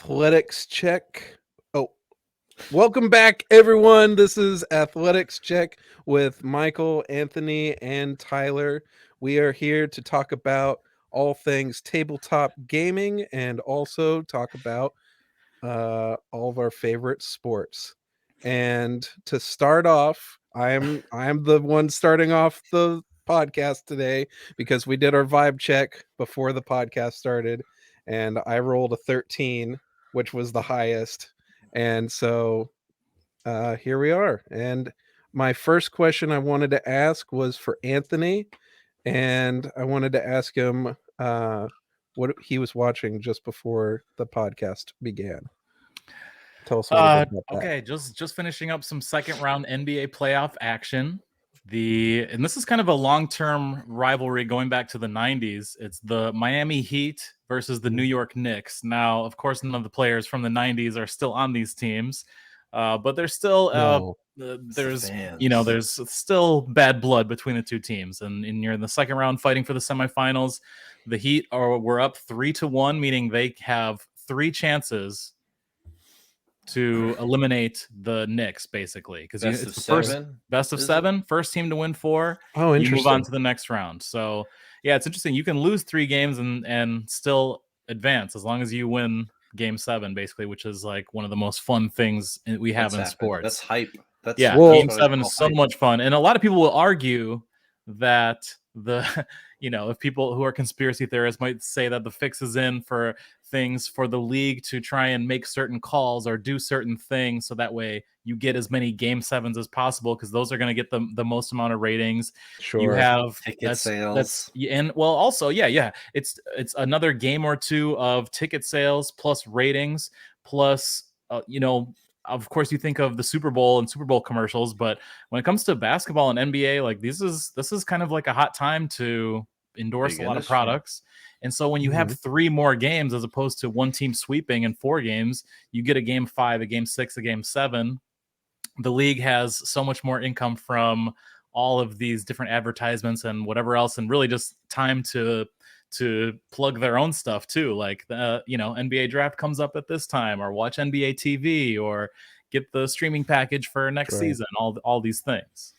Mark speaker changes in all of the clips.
Speaker 1: Athletics check. Oh, welcome back, everyone. This is Athletics Check with Michael, Anthony, and Tyler. We are here to talk about all things tabletop gaming and also talk about all of our favorite sports. And to start off, I'm the one starting off the podcast today because we did our vibe check before the podcast started, and I rolled a 13, which was the highest. And so here we are. And my first question I wanted to ask was for Anthony, and I wanted to ask him what he was watching just before the podcast began. Tell us a little bit about that.
Speaker 2: Okay, just finishing up some second round NBA playoff action. And this is kind of a long-term rivalry going back to the 90s. It's the Miami Heat versus the New York Knicks. Now, of course, none of the players from the 90s are still on these teams, but there's still there's still bad blood between the two teams. And you're in the second round fighting for the semifinals. The Heat were up 3-1, meaning they have 3 chances to eliminate the Knicks, basically, because it's the first best of 7, first team to win 4.
Speaker 1: Oh,
Speaker 2: you move on to the next round. So yeah, it's interesting. You can lose 3 games and still advance as long as you win game 7, basically, which is like one of the most fun things we have in sports.
Speaker 3: That's hype.
Speaker 2: Game 7 is so much fun, and a lot of people will argue that if people who are conspiracy theorists might say that the fix is in for things for the league to try and make certain calls or do certain things so that way you get as many game 7s as possible, because those are going to get the most amount of ratings.
Speaker 1: Sure.
Speaker 2: You have
Speaker 3: ticket sales.
Speaker 2: It's another game or 2 of ticket sales plus ratings plus of course, you think of the Super Bowl and Super Bowl commercials, but when it comes to basketball and NBA, like this is kind of like a hot time to endorse a lot of products. And so when you have 3 more games as opposed to one team sweeping in 4 games, you get a game 5, a game 6, a game 7. The league has so much more income from all of these different advertisements and whatever else, and really just time to plug their own stuff too, like the NBA draft comes up at this time, or watch NBA TV, or get the streaming package for next season, all these things.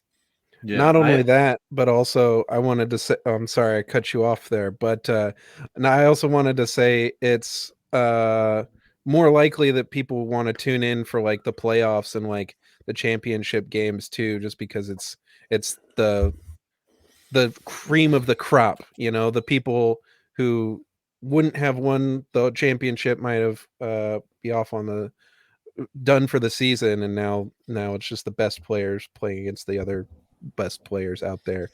Speaker 1: Not only that, but also I wanted to say, I'm sorry I cut you off there, but and I also wanted to say it's more likely that people want to tune in for like the playoffs and like the championship games too, just because it's the cream of the crop. The people who wouldn't have won the championship might have be off on the done for the season, and now it's just the best players playing against the other best players out there.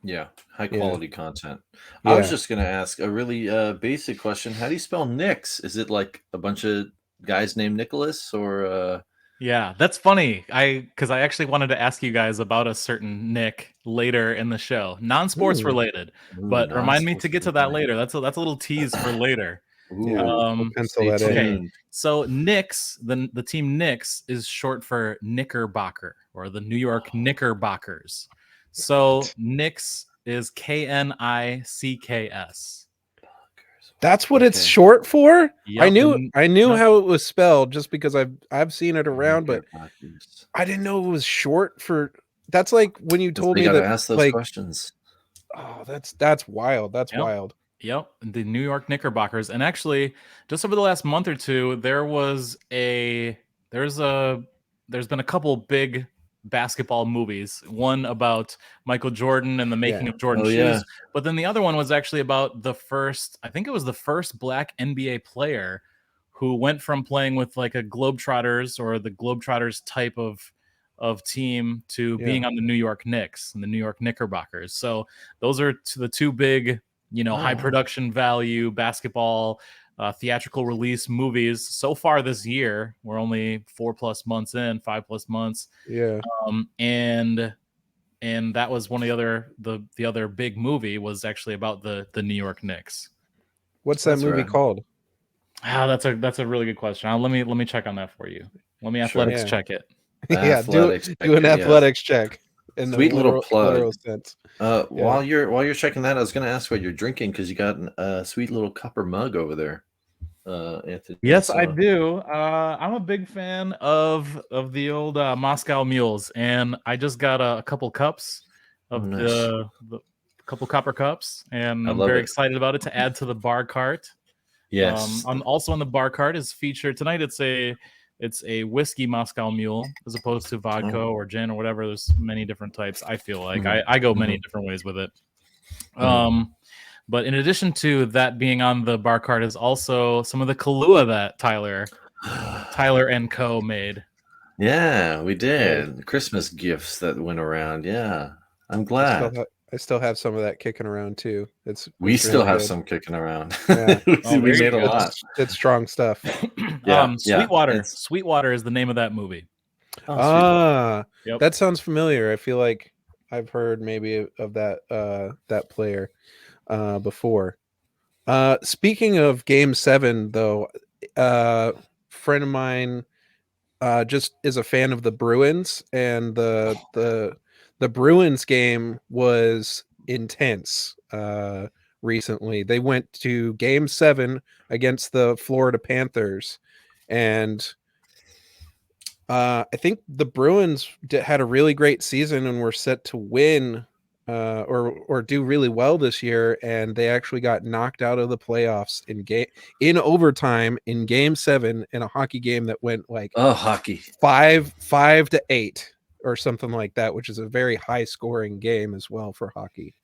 Speaker 3: High quality content. I was just gonna ask a really basic question. How do you spell Knicks? Is it like a bunch of guys named Nicholas, or
Speaker 2: Yeah, that's funny. Because I actually wanted to ask you guys about a certain Nick later in the show, non-sports related, but remind me to get to that later. That's a little tease for later.
Speaker 1: We'll pencil that in.
Speaker 2: So Knicks, the team Knicks is short for Knickerbocker, or the New York Knickerbockers. So Knicks is Knicks.
Speaker 1: That's what it's short for?
Speaker 2: Yep.
Speaker 1: I knew how it was spelled just because I've seen it around, but I didn't know it was short for. That's like when you told me that.
Speaker 3: Ask those questions.
Speaker 1: Oh, that's wild. That's wild.
Speaker 2: Yep, the New York Knickerbockers. And actually, just over the last month or 2, there's been a couple big basketball movies. One about Michael Jordan and the making of Jordan shoes, but then the other one was actually about the first black NBA player who went from playing with like a Globetrotters or the Globetrotters type of team to being on the New York Knicks and the New York Knickerbockers. So those are the 2 big high production value basketball theatrical release movies so far this year. We're only 4+ months in, 5+ months. And that was one of the other big movie was actually about the New York Knicks.
Speaker 1: What's that movie called?
Speaker 2: That's a really good question. Let me check on that for you. Let me athletics check it.
Speaker 1: Do an athletics check. In
Speaker 3: Sweet little plug.
Speaker 1: Sense.
Speaker 3: While you're checking that, I was going to ask what you're drinking, because you got a sweet little copper mug over there. Anthony?
Speaker 2: Yes, I do. I'm a big fan of the old Moscow Mules, and I just got a couple cups of
Speaker 3: nice.
Speaker 2: the couple copper cups, and
Speaker 3: I
Speaker 2: I'm
Speaker 3: love
Speaker 2: very
Speaker 3: it.
Speaker 2: excited about it to add to the bar cart.
Speaker 3: Yes.
Speaker 2: Also on the bar cart is featured tonight. It's a whiskey Moscow Mule as opposed to vodka or gin or whatever. There's many different types. I feel like I go many different ways with it. But in addition to that being on the bar cart is also some of the Kahlua that Tyler and Co. made.
Speaker 3: Yeah, we did. Christmas gifts that went around. Yeah, I'm
Speaker 1: I
Speaker 3: glad.
Speaker 1: still have some of that kicking around too.
Speaker 3: We
Speaker 1: it's
Speaker 3: still
Speaker 1: really
Speaker 3: have
Speaker 1: good.
Speaker 3: some kicking around.
Speaker 1: Yeah.
Speaker 2: Oh,
Speaker 3: we
Speaker 2: there
Speaker 3: made
Speaker 2: you
Speaker 3: a
Speaker 2: go.
Speaker 3: lot.
Speaker 1: It's strong stuff.
Speaker 3: Yeah,
Speaker 2: Sweetwater.
Speaker 3: It's,
Speaker 2: Sweetwater is the name of that movie.
Speaker 3: Sweetwater.
Speaker 2: Yep.
Speaker 1: That sounds familiar. I feel like I've heard maybe of that player before. Speaking of Game 7, though, friend of mine just is a fan of the Bruins, and the Bruins game was intense recently. They went to Game 7 against the Florida Panthers, and I think the Bruins had a really great season and were set to win or do really well this year, and they actually got knocked out of the playoffs in overtime in Game 7 in a hockey game that went like
Speaker 3: hockey
Speaker 1: 5-8 or something like that, which is a very high scoring game as well for hockey.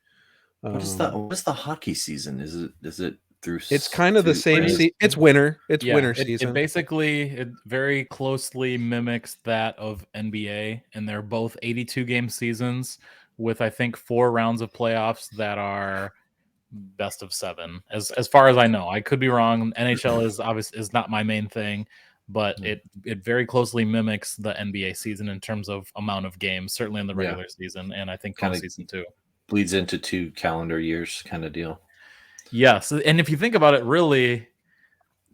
Speaker 3: What is that? What is the hockey season? Is it through?
Speaker 1: It's kind of the same. It's winter. It's winter season.
Speaker 2: It very closely mimics that of NBA, and they're both 82 game seasons with I think 4 rounds of playoffs that are best of 7. As far as I know, I could be wrong. NHL is not my main thing, but it very closely mimics the NBA season in terms of amount of games, certainly in the regular season, and I think postseason too.
Speaker 3: Bleeds into 2 calendar years kind of deal.
Speaker 2: Yes, and if you think about it, really,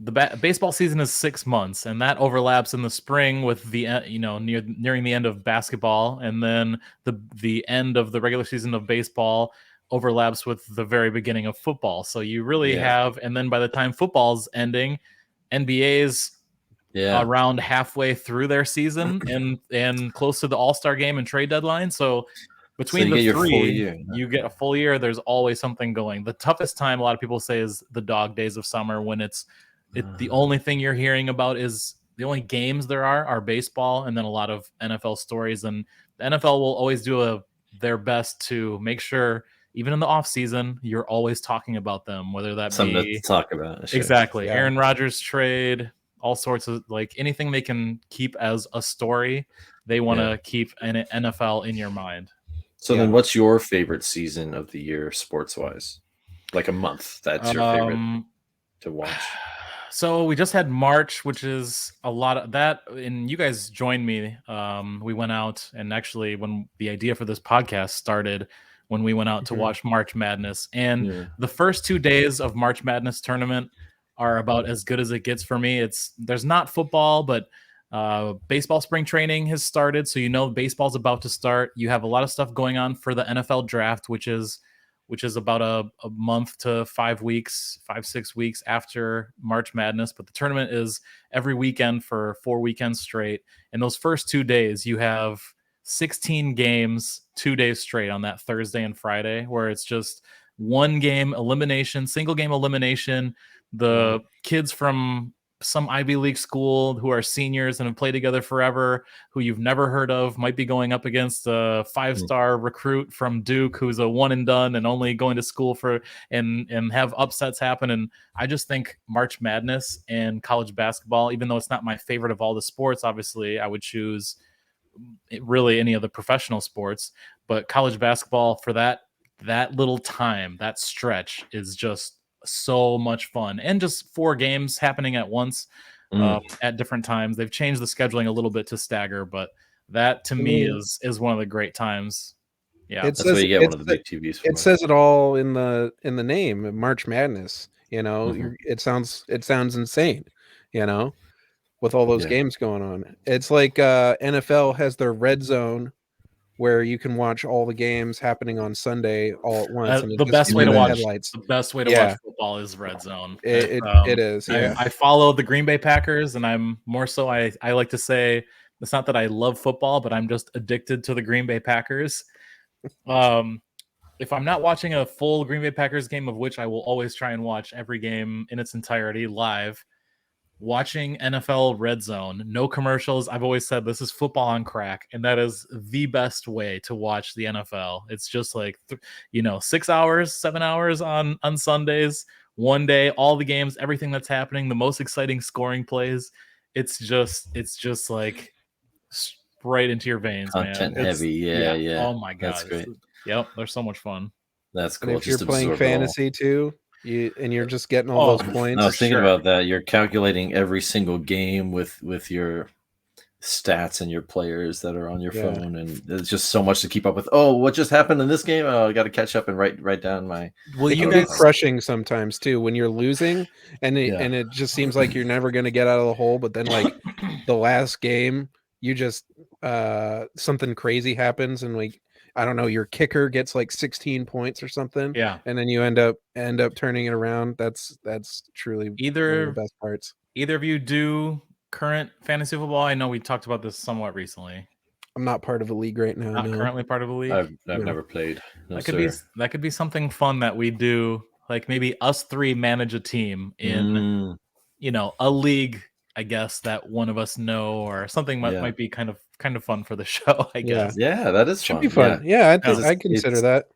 Speaker 2: the baseball season is 6 months, and that overlaps in the spring with the nearing the end of basketball, and then the end of the regular season of baseball overlaps with the very beginning of football. So you really have, and then by the time football's ending, NBA's around halfway through their season and close to the All-Star game and trade deadline. So between the three, you get a full year. There's always something going. The toughest time, a lot of people say, is the dog days of summer when the only thing you're hearing about is the only games there are baseball and then a lot of NFL stories. And the NFL will always do their best to make sure, even in the off season, you're always talking about them, whether that
Speaker 3: something
Speaker 2: be
Speaker 3: to talk about.
Speaker 2: Sure. Exactly. Yeah. Aaron Rodgers trade, all sorts of anything they can keep as a story. They want to keep an NFL in your mind.
Speaker 3: So then what's your favorite season of the year sports wise? Like a month that's your favorite to watch?
Speaker 2: So we just had March, which is a lot of that, and you guys joined me. We went out, and actually when the idea for this podcast started, when we went out to watch March Madness, and the first 2 days of March Madness tournament are about as good as it gets for me. There's not football, but baseball spring training has started, so baseball's about to start. You have a lot of stuff going on for the NFL draft, which is about a month to 5 weeks, 6 weeks after March Madness. But the tournament is every weekend for 4 weekends straight. And those first 2 days, you have 16 games, 2 days straight on that Thursday and Friday, where it's just one game elimination, single game elimination. The kids from some Ivy League school who are seniors and have played together forever, who you've never heard of, might be going up against a 5-star recruit from Duke who's a one and done and only going to school for and have upsets happen. And I just think March Madness and college basketball, even though it's not my favorite of all the sports, obviously I would choose really any of the professional sports, but college basketball for that little time, that stretch is just so much fun, and just 4 games happening at once at different times. They've changed the scheduling a little bit to stagger, but that to me is one of the great times. Yeah,
Speaker 3: that's why you get one of the big TVs.
Speaker 1: It says it all in the name, March Madness. It sounds insane. With all those games going on, it's like NFL has their red zone where you can watch all the games happening on Sunday all at once, and
Speaker 2: The best way to watch football is Red Zone.
Speaker 1: It is. Yeah,
Speaker 2: I follow the Green Bay Packers, and I'm more so. I like to say it's not that I love football, but I'm just addicted to the Green Bay Packers. If I'm not watching a full Green Bay Packers game, of which I will always try and watch every game in its entirety live, watching NFL Red Zone, no commercials. I've always said this is football on crack, and that is the best way to watch the NFL. It's just like 6 hours, 7 hours on Sundays, one day, all the games, everything that's happening, the most exciting scoring plays. It's just like right into your veins,
Speaker 3: content
Speaker 2: man.
Speaker 3: Heavy. Yeah.
Speaker 2: Oh my god,
Speaker 3: that's great.
Speaker 2: Yep, they're so much fun.
Speaker 3: That's cool.
Speaker 1: And if you're playing fantasy too, you're just getting all those points.
Speaker 3: I was thinking about that. You're calculating every single game with your stats and your players that are on your phone, and there's just so much to keep up with. Oh, what just happened in this game? Oh, I got to catch up and write down my.
Speaker 1: Well, you guys crushing sometimes too when you're losing, and it just seems like you're never going to get out of the hole. But then, like the last game, you just something crazy happens, and like I don't know, your kicker gets like 16 points or something.
Speaker 2: Yeah,
Speaker 1: and then you end up turning it around. That's truly one of the best parts.
Speaker 2: Either of you do current fantasy football? I know we talked about this somewhat recently.
Speaker 1: I'm not part of a league right now.
Speaker 2: Not currently part of a league.
Speaker 3: I've never played. No,
Speaker 2: that could be something fun that we do. Like maybe us three manage a team in a league. I guess that one of us know, or something might be kind of fun for the show. I guess.
Speaker 3: Yeah, that is
Speaker 1: should be fun. Yeah, I consider that.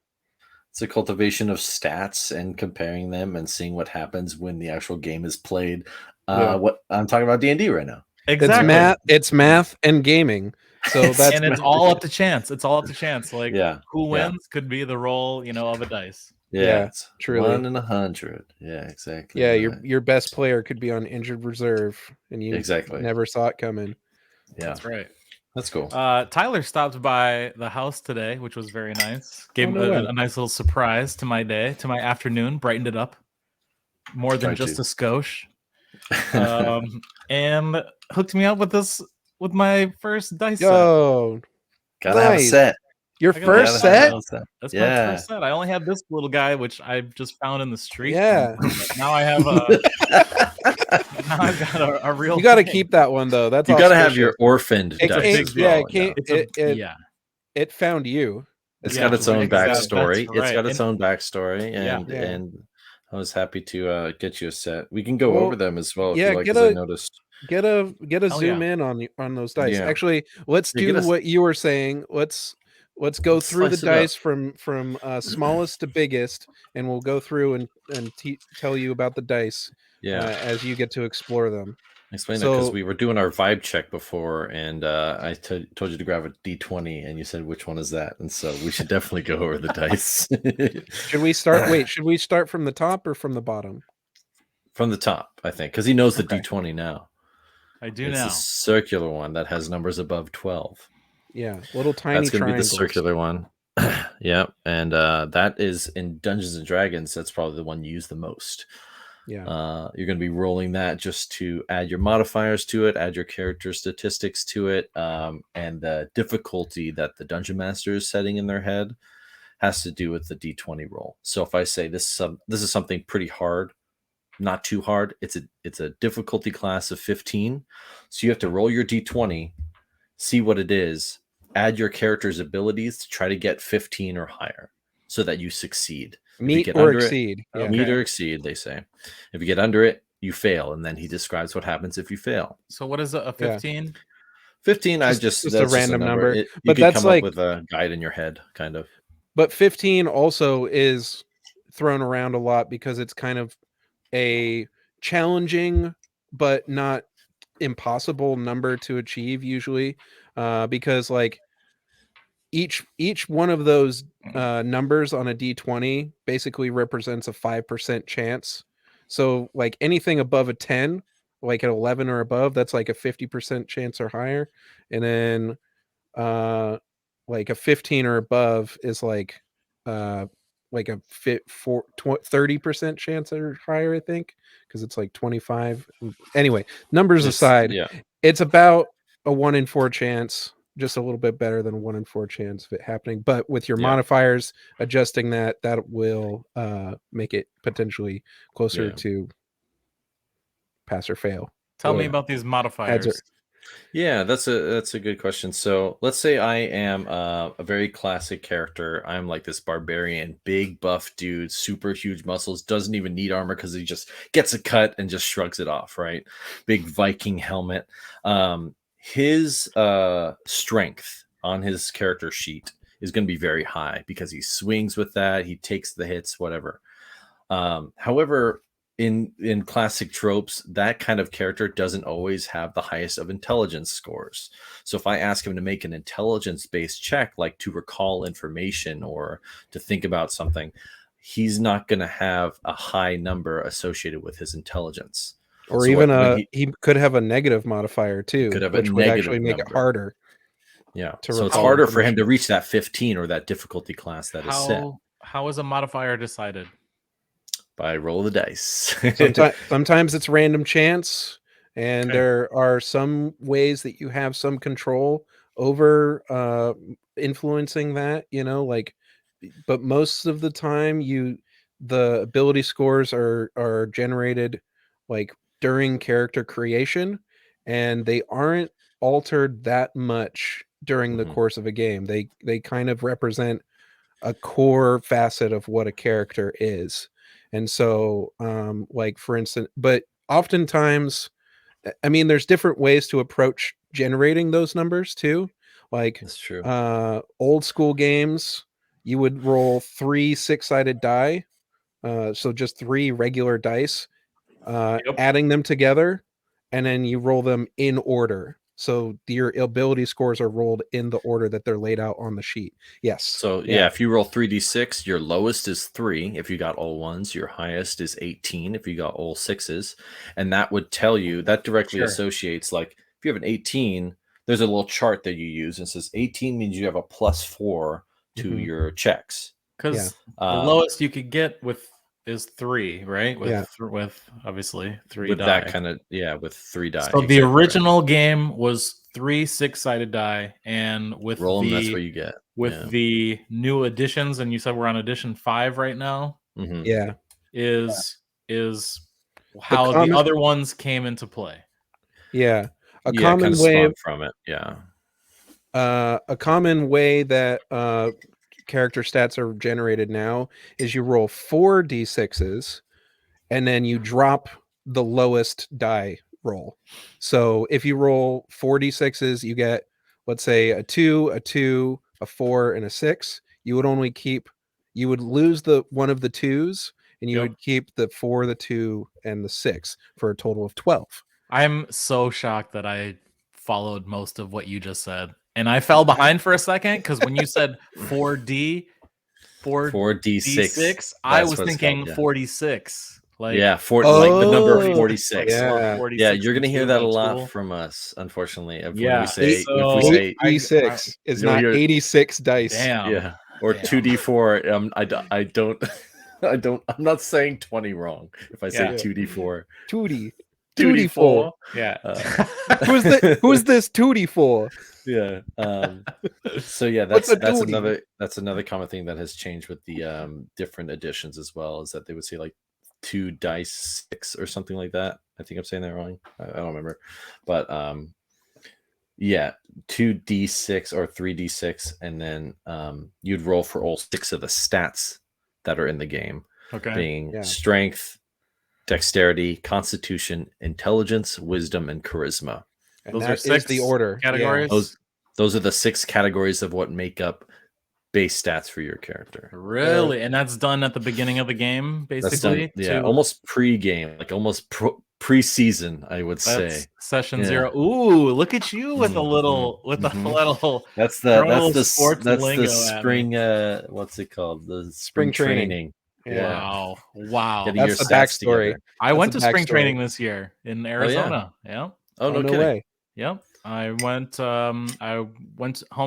Speaker 3: It's a cultivation of stats and comparing them and seeing what happens when the actual game is played. What I'm talking about D&D right now.
Speaker 2: Exactly.
Speaker 1: It's math and gaming. So that's
Speaker 2: and it's all up to chance. It's all up to chance. Like who wins could be the roll, of a dice.
Speaker 3: Yeah, it's
Speaker 1: truly
Speaker 3: 1 in 100. Yeah, exactly.
Speaker 1: Yeah, your best player could be on injured reserve, and you never saw it coming.
Speaker 3: Yeah,
Speaker 2: that's right.
Speaker 3: That's cool.
Speaker 2: Tyler stopped by the house today, which was very nice. Gave a nice little surprise to my day, to my afternoon, brightened it up more than just a skosh. And hooked me up with my first dice set.
Speaker 3: Gotta have a set.
Speaker 1: Your first set?
Speaker 2: That's my first set. I only had this little guy, which I just found in the street.
Speaker 1: Yeah.
Speaker 2: Now I have a. Now I've got a real.
Speaker 1: You got to keep that one though. That's
Speaker 3: you got to have your orphaned dice.
Speaker 1: It found you.
Speaker 3: It's got its own backstory. It's got its own backstory, and I was happy to get you a set. We can go over them as well. If you like, I noticed.
Speaker 1: Get a zoom in on those dice. Yeah. Actually, let's do what you were saying. Let's go through the dice from smallest to biggest, and we'll go through and tell you about the dice. As you get to explore them.
Speaker 3: Explain that because we were doing our vibe check before, and I told you to grab a D20, and you said which one is that, and so we should definitely go over the dice.
Speaker 1: Should we start? Wait, should we start from the top or from the bottom?
Speaker 3: From the top, I think, because he knows the D20 now.
Speaker 2: I do
Speaker 3: it's
Speaker 2: now.
Speaker 3: It's a circular one that has numbers above 12.
Speaker 1: Yeah, little tiny.
Speaker 3: That's going to be the circular one. Yeah, and that is in Dungeons and Dragons. That's probably the one you use the most.
Speaker 1: Yeah,
Speaker 3: you're going to be rolling that just to add your modifiers to it, add your character statistics to it, and the difficulty that the dungeon master is setting in their head has to do with the D20 roll. So if I say this is something pretty hard, not too hard, it's a difficulty class of 15. So you have to roll your D20, see what it is, add your character's abilities to try to get 15 or higher, so that you succeed.
Speaker 1: Meet or exceed.
Speaker 3: Meet or exceed, they say. If you get under it, you fail, and then he describes what happens if you fail.
Speaker 2: So what is a 15?
Speaker 3: Yeah. 15, just
Speaker 1: a random number.
Speaker 3: But that's come up with a guide in your head, kind of.
Speaker 1: But 15 also is thrown around a lot because it's kind of a challenging but not impossible number to achieve usually, because like each one of those numbers on a D20 basically represents a 5% chance. So like anything above a 10, like an 11 or above, that's like a 50% chance or higher. And then like a 15 or above is like a 30% chance or higher, I think, because it's like 25. Anyway, numbers aside, it's about a 1 in 4 chance just a little bit better than a 1 in 4 chance of it happening. But with your
Speaker 3: Yeah.
Speaker 1: modifiers, adjusting that will make it potentially closer
Speaker 3: Yeah.
Speaker 1: to pass or fail.
Speaker 2: Tell me
Speaker 1: Or
Speaker 2: about these
Speaker 1: adds
Speaker 2: modifiers.
Speaker 1: or-
Speaker 3: Yeah, that's a good question. So let's say I am a very classic character. I'm like this barbarian, big buff dude, super huge muscles, doesn't even need armor because he just gets a cut and just shrugs it off, right? Big Viking helmet. His strength on his character sheet is going to be very high because he swings with that, he takes the hits, whatever. However, in classic tropes, that kind of character doesn't always have the highest of intelligence scores. So if I ask him to make an intelligence based check, like to recall information or to think about something, he's not going to have a high number associated with his intelligence.
Speaker 1: or
Speaker 3: So
Speaker 1: even
Speaker 3: when
Speaker 1: he could have a negative modifier too,
Speaker 3: could have a
Speaker 1: which would actually
Speaker 3: negative
Speaker 1: make it
Speaker 3: number.
Speaker 1: harder.
Speaker 3: Yeah,
Speaker 1: to
Speaker 3: so it's
Speaker 1: recall
Speaker 3: harder for him
Speaker 1: information.
Speaker 3: to reach that 15 or that difficulty class that is set
Speaker 2: How is a modifier decided?
Speaker 3: by roll of the dice.
Speaker 1: Sometimes it's random chance, and
Speaker 2: Okay.
Speaker 1: there are some ways that you have some control over influencing that, like, but most of the time the ability scores are generated like during character creation, and they aren't altered that much during the
Speaker 3: Mhm.
Speaker 1: course of a game. They kind of represent a core facet of what a character is. And so like for instance, but oftentimes, I mean, there's different ways to approach generating those numbers too. Like
Speaker 3: That's true.
Speaker 1: old school games, you would roll 3 6-sided die, so just 3 regular dice,
Speaker 2: Yep.
Speaker 1: adding them together, and then you roll them in order. So your ability scores are rolled in the order that they're laid out on the sheet. Yes.
Speaker 3: So yeah, if you roll 3d6, your lowest is 3 if you got all ones, your highest is 18 if you got all sixes, and that would tell you, that directly
Speaker 2: Sure.
Speaker 3: associates, like if you have an 18, there's a little chart that you use and it says 18 means you have a +4 to
Speaker 1: Mhm.
Speaker 3: your checks.
Speaker 2: Because the lowest you could get is 3, right? With obviously 3
Speaker 3: with
Speaker 2: die.
Speaker 3: that kind of, with 3 die.
Speaker 2: So the
Speaker 3: exactly right.
Speaker 2: original game was 3 6-sided die, and with
Speaker 3: Roll them, that's what you get.
Speaker 2: with the new additions, and you said we're on edition 5 right now,
Speaker 3: Mhm.
Speaker 1: Yeah.
Speaker 2: is how the
Speaker 1: common-
Speaker 2: other ones came into play.
Speaker 1: Yeah. A
Speaker 3: Yeah,
Speaker 1: common
Speaker 3: kind of
Speaker 1: way
Speaker 3: spawned from it. Yeah.
Speaker 1: a common way that character stats are generated now is you roll 4 d6s and then you drop the lowest die roll. So if you roll 4 d6s, you get, let's say, a 2, a 2, a 4, and a 6. You would lose the one of the 2s, and you
Speaker 2: Yep.
Speaker 1: would keep the 4, the 2, and the 6 for a total of 12.
Speaker 2: I'm so shocked that I followed most of what you just said, and I fell behind for a second because when you said 4D,
Speaker 3: 4d6,
Speaker 2: I was
Speaker 3: that's what it's
Speaker 2: thinking
Speaker 3: called, yeah.
Speaker 2: 46. Like,
Speaker 3: Yeah, like the number
Speaker 1: Oh,
Speaker 3: 46.
Speaker 1: yeah.
Speaker 2: 46
Speaker 3: Yeah, you're gonna hear
Speaker 2: and
Speaker 3: that a
Speaker 2: 2,
Speaker 3: lot
Speaker 2: that's cool.
Speaker 3: from us, unfortunately. When
Speaker 2: Yeah,
Speaker 3: we say,
Speaker 2: so
Speaker 3: if we say,
Speaker 1: 8d6 is
Speaker 3: you'll
Speaker 1: not
Speaker 3: hear-
Speaker 1: 86 dice.
Speaker 2: damn.
Speaker 3: yeah, or
Speaker 2: Damn.
Speaker 3: 2d4. I don't, I'm not saying 20 wrong if I say
Speaker 2: Yeah.
Speaker 3: 2d4.
Speaker 1: 2d4.
Speaker 2: Yeah.
Speaker 1: Who's this 2d for?
Speaker 3: Yeah. So yeah,
Speaker 1: What's
Speaker 3: that's
Speaker 1: a duty?
Speaker 3: another common thing that has changed with the different editions as well, is that they would say like 2 dice 6 or something like that. I think I'm saying that wrong. I don't remember, but yeah, 2d6 or 3d6, and then you'd roll for all 6 of the stats that are in the game,
Speaker 2: Okay.
Speaker 3: being strength, dexterity, constitution, intelligence, wisdom, and charisma.
Speaker 1: And
Speaker 2: Those
Speaker 1: that
Speaker 2: are
Speaker 1: is
Speaker 2: 6
Speaker 1: the order.
Speaker 2: categories.
Speaker 3: Those are the 6 categories of what make up base stats for your character.
Speaker 2: Really? And that's done at the beginning of the game,
Speaker 3: That's done,
Speaker 2: basically?
Speaker 3: almost pre-game, like almost pre-season, I would
Speaker 2: That's
Speaker 3: say.
Speaker 2: session 0. Ooh, look at you with a little
Speaker 3: That's
Speaker 2: throwing a little
Speaker 3: the
Speaker 2: sports lingo at me.
Speaker 3: spring what's it called? The spring
Speaker 1: training.
Speaker 3: training.
Speaker 2: Yeah. Wow.
Speaker 3: Getting your
Speaker 1: That's the
Speaker 3: stats
Speaker 1: backstory.
Speaker 3: together.
Speaker 2: I
Speaker 1: That's
Speaker 2: went
Speaker 1: the
Speaker 2: to spring
Speaker 1: backstory.
Speaker 2: training this year in Arizona. Yeah.
Speaker 3: Oh, no kidding.
Speaker 1: way.
Speaker 2: Yep. I went home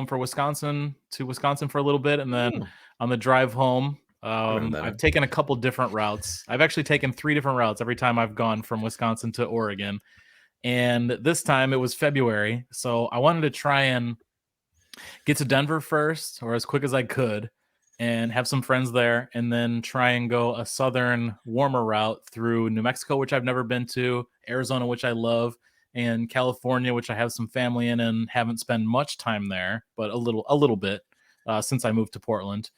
Speaker 2: for Wisconsin for a little bit, and then on the drive home, I've taken a couple different routes. I've actually taken 3 different routes every time I've gone from Wisconsin to Oregon. And this time it was February, so I wanted to try and get to Denver first, or as quick as I could, and have some friends there, and then try and go a southern warmer route through New Mexico, which I've never been to, Arizona, which I love, and California, which I have some family in and haven't spent much time there, but a little bit since I moved to Portland.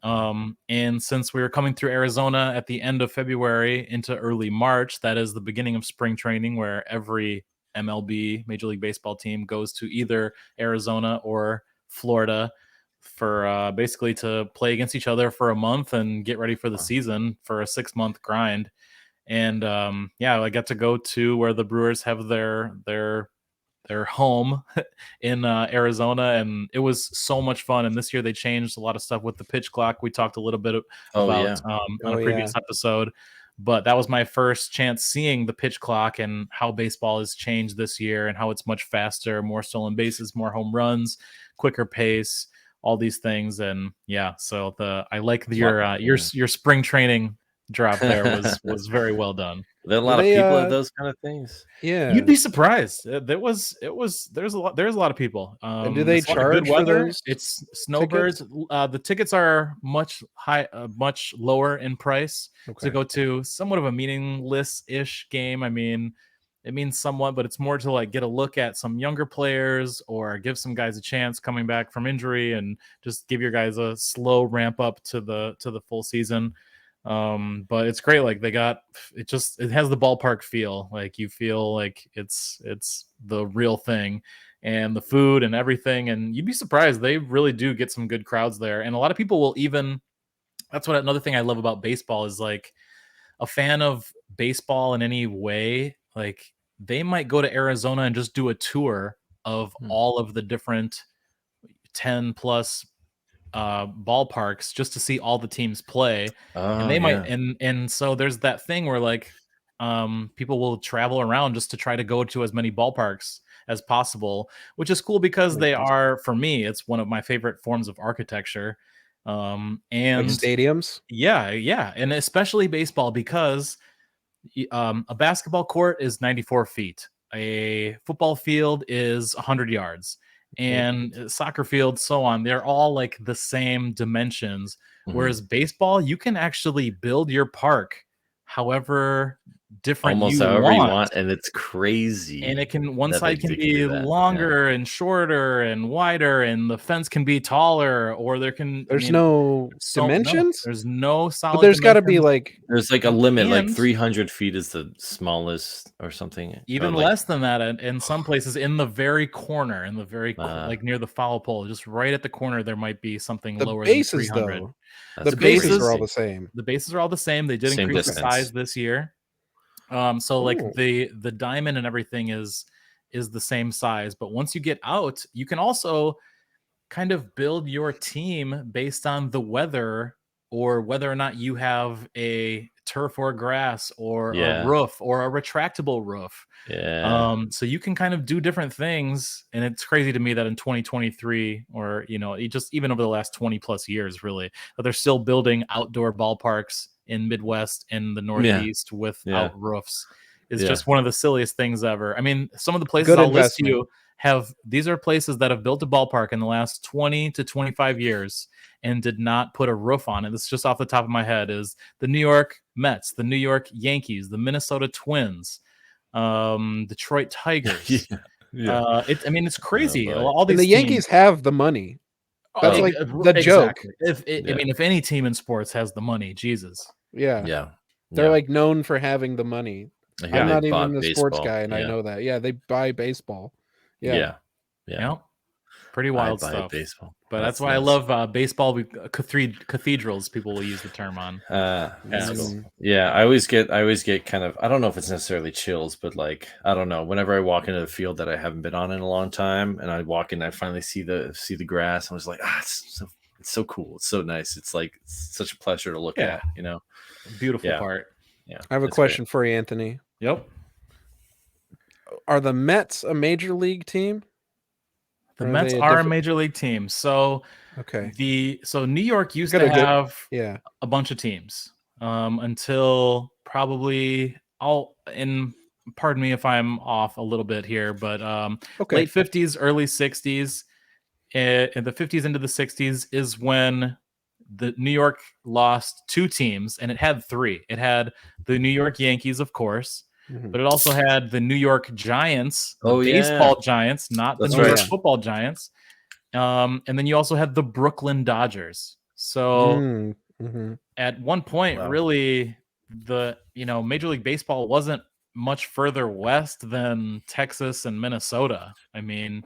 Speaker 2: And since we were coming through Arizona at the end of February into early March, that is the beginning of spring training, where every MLB, Major League Baseball team, goes to either Arizona or Florida for basically to play against each other for a month and get ready for the season for a 6-month grind. And yeah, I got to go to where the Brewers have their home in Arizona, and it was so much fun. And this year they changed a lot of stuff with the pitch clock. We talked a little bit about on a previous episode, but that was my first chance seeing the pitch clock and how baseball has changed this year and how it's much faster, more stolen bases, more home runs, quicker pace, all these things. And yeah, so I like your spring training drop there was very well done.
Speaker 3: There are a lot of people at those kind of things.
Speaker 1: Yeah,
Speaker 2: you'd be surprised. There's a lot of people.
Speaker 1: And do they charge
Speaker 2: good weather?
Speaker 1: for those?
Speaker 2: It's snowbirds. The tickets are much lower in price to go to somewhat of a meaningless-ish game. I mean, it means somewhat, but it's more to like get a look at some younger players or give some guys a chance coming back from injury and just give your guys a slow ramp up to the full season. But it's great. Like it has the ballpark feel. Like you feel like it's the real thing, and the food and everything. And you'd be surprised. They really do get some good crowds there. And a lot of people will even, that's what another thing I love about baseball is, like, a fan of baseball in any way, like they might go to Arizona and just do a tour of all of the different 10 plus ballparks just to see all the teams play. And they might and so there's that thing where like people will travel around just to try to go to as many ballparks as possible, which is cool because they are, for me, it's one of my favorite forms of architecture. And
Speaker 1: like stadiums,
Speaker 2: yeah, and especially baseball, because a basketball court is 94 feet, a football field is 100 yards, and soccer field, so on. They're all like the same dimensions. Whereas baseball, you can actually build your park however different
Speaker 3: almost
Speaker 2: you
Speaker 3: however
Speaker 2: want.
Speaker 3: you want, and it's crazy.
Speaker 2: And it can, one side can be longer and shorter and wider, and the fence can be taller, or there's
Speaker 1: no dimensions.
Speaker 2: There's no solid.
Speaker 1: But there's got to be like
Speaker 3: there's like a limit, like 300 feet is the smallest or something.
Speaker 2: Even less than that in some places. In the very corner, in the very like near the foul pole, just right at the corner, there might be something lower than 300.
Speaker 1: Though. The bases are all the same.
Speaker 2: The bases are all the same. They did increase the size this year. So like the diamond and everything is the same size, but once you get out, you can also kind of build your team based on the weather, or whether or not you have a turf or grass or a roof or a retractable roof. So you can kind of do different things. And it's crazy to me that in 2023, or even over the last 20 plus years, really, that they're still building outdoor ballparks in Midwest and the Northeast without roofs. Is just one of the silliest things ever. I mean, some of the places I'll list to you these are places that have built a ballpark in the last 20 to 25 years and did not put a roof on it. This is just off the top of my head. Is the New York Mets, the New York Yankees, the Minnesota Twins, Detroit Tigers. It's crazy. All these
Speaker 1: the Yankees have the money. That's like the joke.
Speaker 2: If any team in sports has the money, Jesus.
Speaker 1: Yeah. They're like known for having the money. I'm not even a sports guy, and I know that. Yeah, they buy baseball. Yeah.
Speaker 2: Pretty wild stuff.
Speaker 3: Baseball.
Speaker 2: But that's why nice. I love baseball cathedrals. People will use the term on.
Speaker 3: Cool. Yeah, I always get kind of, I don't know if it's necessarily chills, but like, I don't know. Whenever I walk into the field that I haven't been on in a long time, and I walk in, I finally see the grass. I was like, it's so cool. It's so nice. It's like such a pleasure to look at.
Speaker 2: Beautiful part.
Speaker 3: Yeah.
Speaker 1: I have a question for you, Anthony.
Speaker 2: Yep.
Speaker 1: Are the Mets a major league team?
Speaker 2: The Mets are a major league team. So New York used to have a bunch of teams until probably pardon me if I'm off a little bit here, but late 50s, early 60s, in the 50s into the 60s is when the New York lost 2 teams, and it had 3. It had the New York Yankees, of course, but it also had the New York Giants, the baseball Giants, not the New York football Giants. And then you also had the Brooklyn Dodgers. So at one point, really, the Major League Baseball wasn't much further west than Texas and Minnesota. I mean,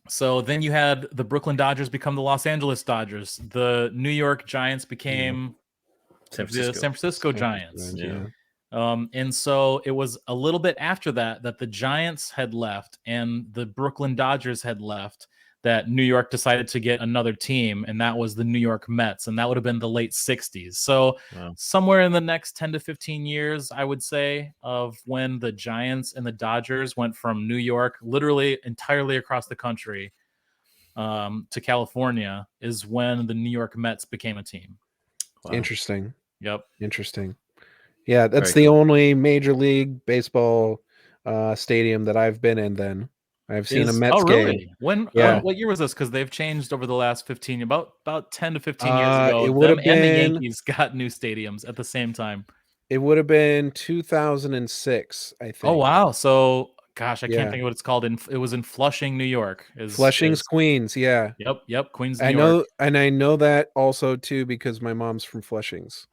Speaker 2: so then you had the Brooklyn Dodgers become the Los Angeles Dodgers. The New York Giants became the San Francisco Giants. And so it was a little bit after that the Giants had left and the Brooklyn Dodgers had left that New York decided to get another team, and that was the New York Mets, and that would have been the late 60s. So somewhere in the next 10 to 15 years, I would say, of when the Giants and the Dodgers went from New York, literally entirely across the country, to California, is when the New York Mets became a team.
Speaker 1: Interesting.
Speaker 2: Yep.
Speaker 1: Interesting. Yeah, that's the only Major League Baseball stadium that I've been in. Then I've seen a Mets game.
Speaker 2: When? What year was this? Because they've changed over the last 15, about 10 to 15 years ago.
Speaker 1: It would have been,
Speaker 2: and the Yankees got new stadiums at the same time.
Speaker 1: It would have been 2006, I think.
Speaker 2: Oh wow! So, gosh, I can't think of what it's called. It was in Flushing, New York.
Speaker 1: Flushing's Queens, yeah.
Speaker 2: Yep, Queens, New York.
Speaker 1: I know that also too because my mom's from Flushing's.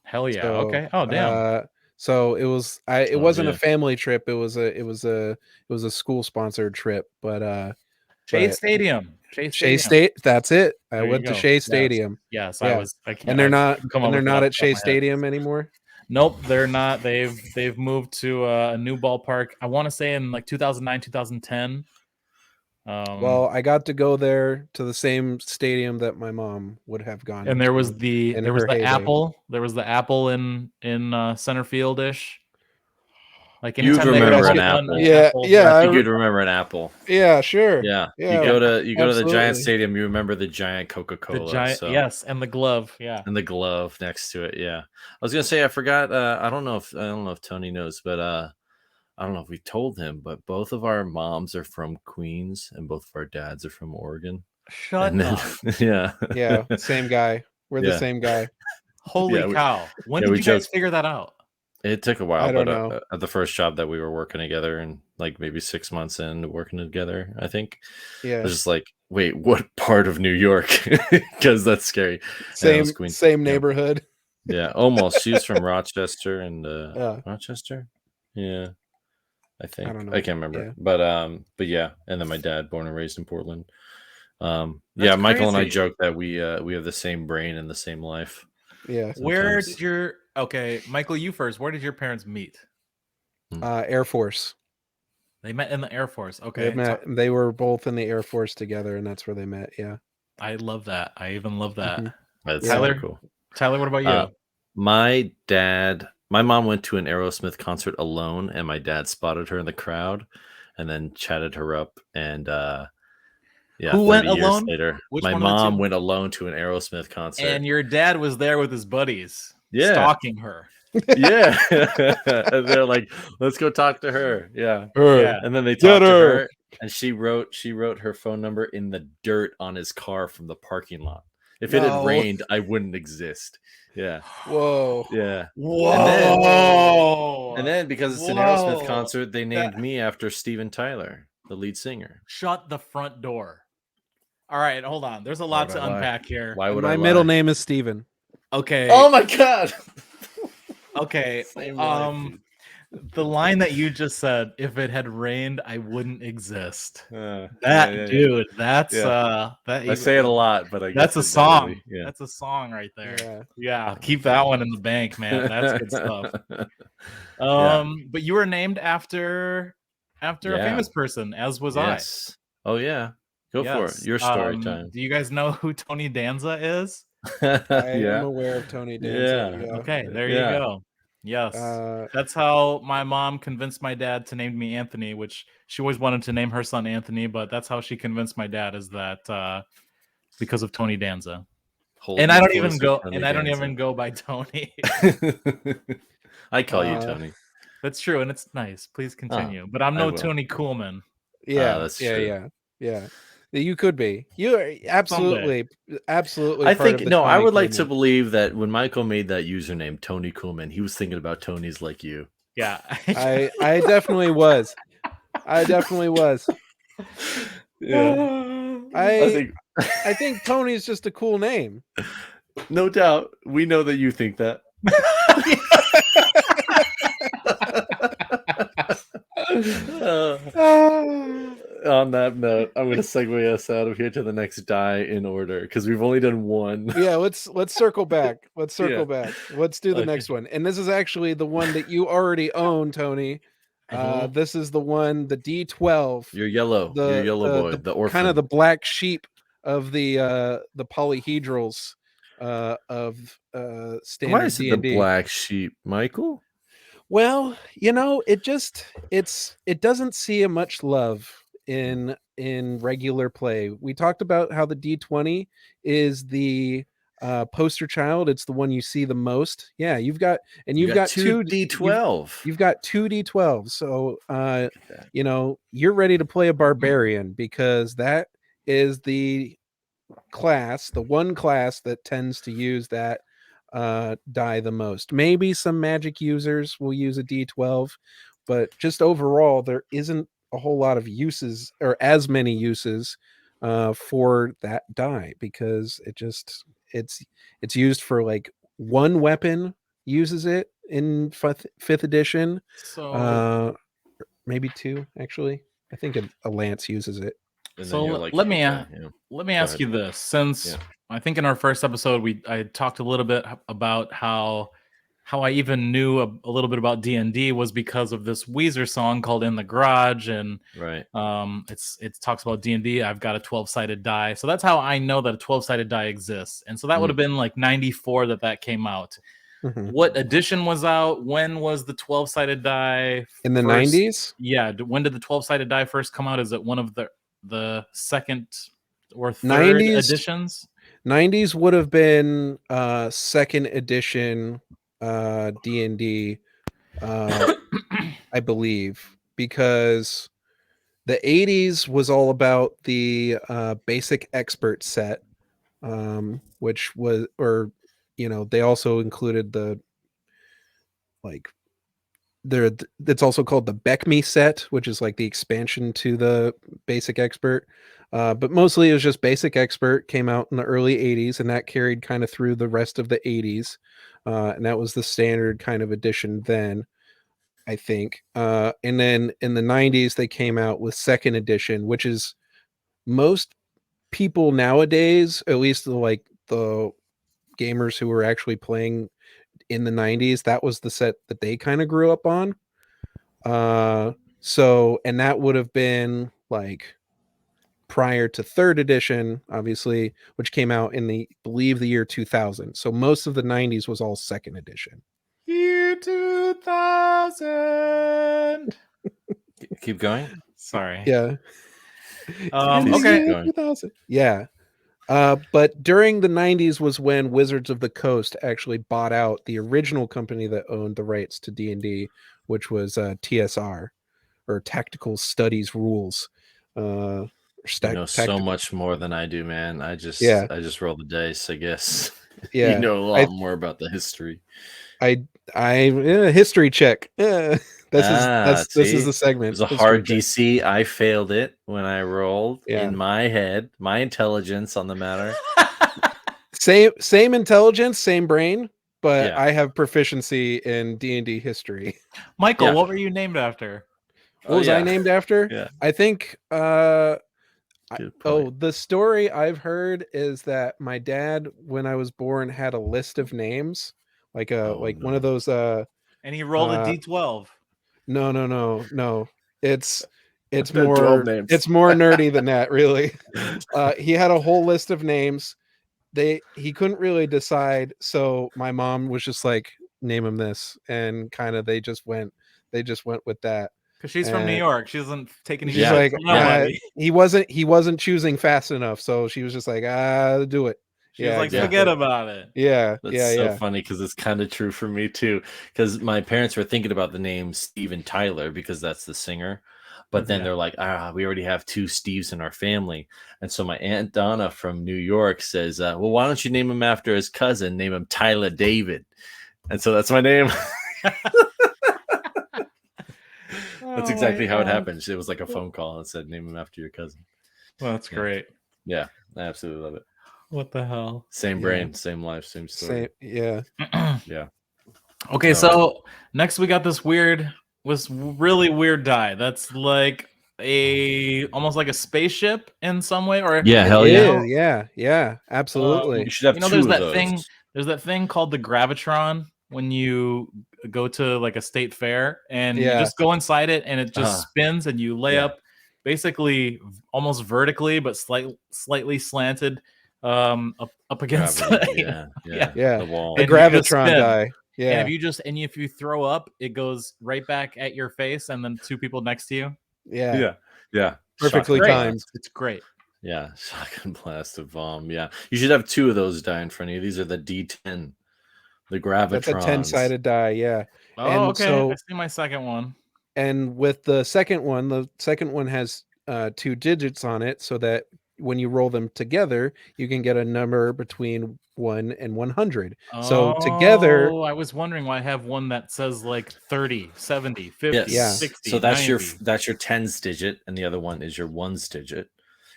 Speaker 2: Hell yeah! So, okay. Oh damn.
Speaker 1: So it was it wasn't a family trip. It was a school sponsored trip. But
Speaker 2: Shea Stadium.
Speaker 1: Shea State. That's it. I went to Shea Stadium.
Speaker 2: Yes,
Speaker 1: yeah. And they're not at Shea Stadium anymore.
Speaker 2: Nope, they're not. They've moved to a new ballpark. I want to say in like 2009, 2010.
Speaker 1: Well, I got to go there to the same stadium that my mom would have gone.
Speaker 2: And there was the apple. There was the apple in center field-ish.
Speaker 3: Like you'd remember an apple.
Speaker 1: Yeah.
Speaker 3: I think you'd remember an apple.
Speaker 1: Yeah, sure.
Speaker 3: Yeah. You go to the Giant Stadium, you remember the giant Coca-Cola.
Speaker 2: The giant, yes, and the glove, yeah.
Speaker 3: And the glove next to it, yeah. I was gonna say I forgot. I don't know if Tony knows, but I don't know if we told him, but both of our moms are from Queens and both of our dads are from Oregon.
Speaker 2: Shut up.
Speaker 3: Yeah.
Speaker 1: Yeah, same guy. We're the same guy.
Speaker 2: Holy cow. When did you guys figure that out?
Speaker 3: It took a while,
Speaker 1: but
Speaker 3: at the first job that we were working together, and like maybe 6 months into working together, I think.
Speaker 1: Yeah.
Speaker 3: I was just like, wait, what part of New York? Because that's scary.
Speaker 1: Same neighborhood.
Speaker 3: Yeah, almost. She was from Rochester and Rochester. Yeah. I think.
Speaker 1: I don't know.
Speaker 3: I can't remember.
Speaker 1: Yeah.
Speaker 3: But yeah, and then my dad, born and raised in Portland. Michael crazy. And I joke that we have the same brain and the same life.
Speaker 1: Yeah.
Speaker 3: Sometimes.
Speaker 2: Michael, you first. Where did your parents meet?
Speaker 1: Air Force.
Speaker 2: They met in the Air Force. Okay.
Speaker 1: They were both in the Air Force together, and that's where they met. Yeah.
Speaker 2: I love that. I even love that.
Speaker 1: Mm-hmm.
Speaker 3: That's
Speaker 2: Tyler,
Speaker 3: cool.
Speaker 2: Tyler, what about you?
Speaker 3: My mom went to an Aerosmith concert alone, and my dad spotted her in the crowd and then chatted her up. And
Speaker 2: who went alone?
Speaker 3: Later, my mom went alone to an Aerosmith concert.
Speaker 2: And your dad was there with his buddies, stalking her.
Speaker 3: Yeah. And they're like, let's go talk to her. Yeah.
Speaker 1: Yeah.
Speaker 3: And then they talked to her, and she wrote her phone number in the dirt on his car from the parking lot. If it had rained, I wouldn't exist. Yeah.
Speaker 1: Whoa.
Speaker 3: Yeah.
Speaker 2: Whoa.
Speaker 3: And then because it's an Aerosmith concert, they named me after Steven Tyler, the lead singer.
Speaker 2: Shut the front door. All right, hold on. There's a lot to unpack here.
Speaker 3: Why would
Speaker 1: my middle name is Steven.
Speaker 2: Okay.
Speaker 3: Oh my god.
Speaker 2: Okay. The line that you just said, if it had rained, I wouldn't exist. Dude, that's
Speaker 3: I say it a lot, but
Speaker 2: that's a song. That's a song right there. Yeah, keep that one in the bank, man. That's good stuff. But you were named after a famous person, as was I.
Speaker 3: Oh yeah. Go for it. Your story time.
Speaker 2: Do you guys know who Tony Danza is?
Speaker 1: I am aware of Tony Danza.
Speaker 2: Yeah. Okay, there you go. Yes. That's how my mom convinced my dad to name me Anthony, which she always wanted to name her son Anthony, but that's how she convinced my dad, is that because of Tony Danza. And I don't even go by Tony.
Speaker 3: I call you Tony.
Speaker 2: That's true, and it's nice. Please continue. But I'm no Tony Coolman.
Speaker 1: Yeah,
Speaker 3: that's
Speaker 1: yeah,
Speaker 3: true.
Speaker 1: yeah. You could be. You are absolutely, absolutely
Speaker 3: I
Speaker 1: part
Speaker 3: think
Speaker 1: of the
Speaker 3: no. I
Speaker 1: Tony
Speaker 3: would like to
Speaker 1: Coolman.
Speaker 3: believe that when Michael made that username, Tony Coolman, he was thinking about Tonys like you.
Speaker 2: Yeah.
Speaker 1: I definitely was. I definitely was.
Speaker 3: Yeah,
Speaker 1: I I think Tony's just a cool name.
Speaker 3: no doubt. We know that you think that. On that note, I'm going to segue us out of here to the next die in order because we've only done one.
Speaker 1: Yeah, let's circle back. Let's circle
Speaker 3: Yeah.
Speaker 1: back. Let's do the
Speaker 3: Okay.
Speaker 1: next one. And this is actually the one that you already own, Tony.
Speaker 3: Mhm.
Speaker 1: This is the one, the D12.
Speaker 3: You're yellow. You're yellow boy, the
Speaker 1: kind of
Speaker 3: orphan.
Speaker 1: the black sheep of the polyhedrals of
Speaker 3: Why
Speaker 1: standard
Speaker 3: is it the
Speaker 1: D&D.
Speaker 3: black sheep, Michael?
Speaker 1: Well, it doesn't see much love in regular play. We talked about how the D20 is the poster child. It's the one you see the most. Yeah, you've got
Speaker 3: two
Speaker 1: two
Speaker 3: D12.
Speaker 1: you've got two D12. So you're ready to play a barbarian because that is the one class that tends to use that die the most. Maybe some magic users will use a D12, but just overall, there isn't a whole lot of uses or as many uses for that die because it's used for like one weapon uses it in fifth edition.
Speaker 2: So
Speaker 1: Maybe two actually. I think a lance uses it.
Speaker 3: And then
Speaker 2: So
Speaker 3: you're like,
Speaker 2: let me
Speaker 3: okay,
Speaker 2: let me
Speaker 3: Go
Speaker 2: ask
Speaker 3: ahead.
Speaker 2: you this, since
Speaker 3: Yeah.
Speaker 2: I think in our first episode I talked a little bit about how I even knew a little bit about D&D was because of this Weezer song called "In the Garage," and
Speaker 3: Right.
Speaker 2: it talks about D&D. I've got a 12-sided die, so that's how I know that a 12-sided die exists. And so that would have been like 94 that came out.
Speaker 1: Mhm.
Speaker 2: What edition was out? When was the 12-sided die
Speaker 1: In the
Speaker 2: first?
Speaker 1: 90s?
Speaker 2: Yeah, when did the 12-sided die first come out? Is it one of the second or third
Speaker 1: 90s
Speaker 2: editions?
Speaker 1: 90s would have been second edition D&D I believe, because the 80s was all about the basic expert set, which was, or they also included the like there. It's also called the Beckme set, which is like the expansion to the basic expert. But mostly it was just basic expert. Came out in the early 80s, and that carried kind of through the rest of the 80s, and that was the standard kind of edition then. I think. And then in the 90s, they came out with second edition, which is most people nowadays, at least the gamers who were actually playing in the 90s, that was the set that they kind of grew up on. And that would have been like prior to third edition, obviously, which came out in believe the year 2000. So most of the 90s was all second edition.
Speaker 2: Year 2000.
Speaker 3: Keep going.
Speaker 2: Sorry.
Speaker 1: Yeah.
Speaker 3: Please
Speaker 2: Okay.
Speaker 3: keep going.
Speaker 1: 2000. Yeah. But during the 90s was when Wizards of the Coast actually bought out the original company that owned the rights to D&D, which was TSR, or Tactical Studies Rules.
Speaker 3: You know so much more than I do, man. I just roll the dice, I guess.
Speaker 1: Yeah.
Speaker 3: You know a lot more about the history.
Speaker 1: History check. This is the segment.
Speaker 3: It was a hard DC. I failed it when I rolled in my head, my intelligence on the matter.
Speaker 1: Same intelligence, same brain, but I have proficiency in D&D history.
Speaker 2: Michael, what were you named after?
Speaker 1: What was I named after?
Speaker 3: Yeah.
Speaker 1: I think the story I've heard is that my dad, when I was born, had a list of names, like one of those
Speaker 2: and he rolled a D12.
Speaker 1: No. It's
Speaker 3: more 12 names.
Speaker 1: It's more nerdy than that, really. He had a whole list of names. He couldn't really decide, so my mom was just like, name him this, and kind of they just went with that.
Speaker 2: Because she's from New York. She doesn't take any
Speaker 1: shit from nobody. He wasn't choosing fast enough, so she was just like, do it.
Speaker 2: She was like,
Speaker 1: exactly.
Speaker 2: forget about it.
Speaker 1: Yeah,
Speaker 3: That's so funny because it's kind of true for me too. Because my parents were thinking about the name Steven Tyler because that's the singer. But then
Speaker 2: Yeah.
Speaker 3: they're like, we already have 2 Steves in our family. And so my Aunt Donna from New York says, well, why don't you name him after his cousin? Name him Tyler David. And so that's my name. That's exactly how it happened. It was like a phone call and said, name him after your cousin.
Speaker 2: Well, that's great.
Speaker 3: Yeah, I absolutely love it.
Speaker 2: What the hell?
Speaker 3: Same brain, same life, same story.
Speaker 1: Yeah.
Speaker 3: Yeah.
Speaker 2: Okay, so next we got this really weird die. That's like almost like a spaceship in some way, or
Speaker 3: Yeah, hell
Speaker 1: yeah, absolutely.
Speaker 3: You should have two
Speaker 2: there's
Speaker 3: of
Speaker 2: that
Speaker 3: those.
Speaker 2: thing. There's that thing called the gravitron when you go to like a state fair and you just go inside it and it just spins and you lay up basically almost vertically but slightly slanted up against
Speaker 3: the wall.
Speaker 1: The gravitron die. Yeah.
Speaker 2: And if you throw up, it goes right back at your face and then 2 people next to you.
Speaker 3: Yeah.
Speaker 1: Perfectly timed.
Speaker 2: It's great.
Speaker 3: Yeah, shotgun blast of bomb. Yeah, you should have 2 of those die in front of you. These are the D10, the gravitrons.
Speaker 1: That's a 10-sided die. Yeah.
Speaker 2: Oh,
Speaker 1: and
Speaker 2: okay.
Speaker 1: So,
Speaker 2: I see my second one.
Speaker 1: And with the second one has 2 digits on it, so that when you roll them together, you can get a number between 1 and 100. So together,
Speaker 2: I was wondering why I have one that says like 30, 70, 50, 60.
Speaker 3: So that's
Speaker 2: 90.
Speaker 3: your tens digit, and the other one is your ones digit.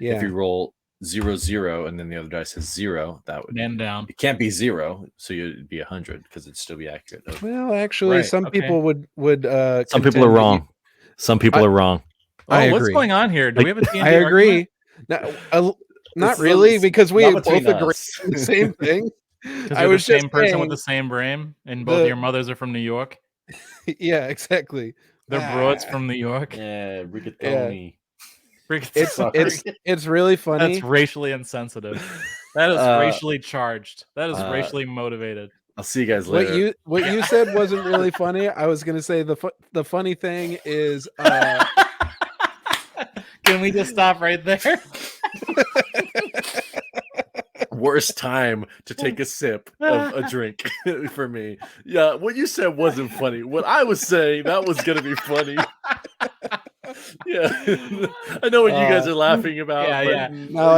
Speaker 1: Yeah.
Speaker 3: If you roll 0 0 and then the other die says 0, that would
Speaker 2: man down.
Speaker 3: It can't be 0, so you'd be 100 because it'd still be accurate.
Speaker 1: Well, actually, some people would.
Speaker 3: Some people are wrong. Some people are wrong.
Speaker 1: I
Speaker 2: what's
Speaker 1: agree.
Speaker 2: going on here? Do we have a D&D
Speaker 1: I agree. Not really, because we both agree on the same thing.
Speaker 2: I was the same person with the same brain, and both your mothers are from New York.
Speaker 1: Yeah, exactly.
Speaker 2: They're broads from New York.
Speaker 3: Yeah, rigatoni.
Speaker 1: It's really funny.
Speaker 2: That's racially insensitive. That is racially charged. That is racially motivated.
Speaker 3: I'll see you guys later.
Speaker 1: What you said wasn't really funny. I was gonna say the funny thing is.
Speaker 2: Can we just stop right there?
Speaker 3: Worst time to take a sip of a drink for me. Yeah, what you said wasn't funny. What I was saying, that was gonna be funny. Yeah, I know what you guys are laughing about, but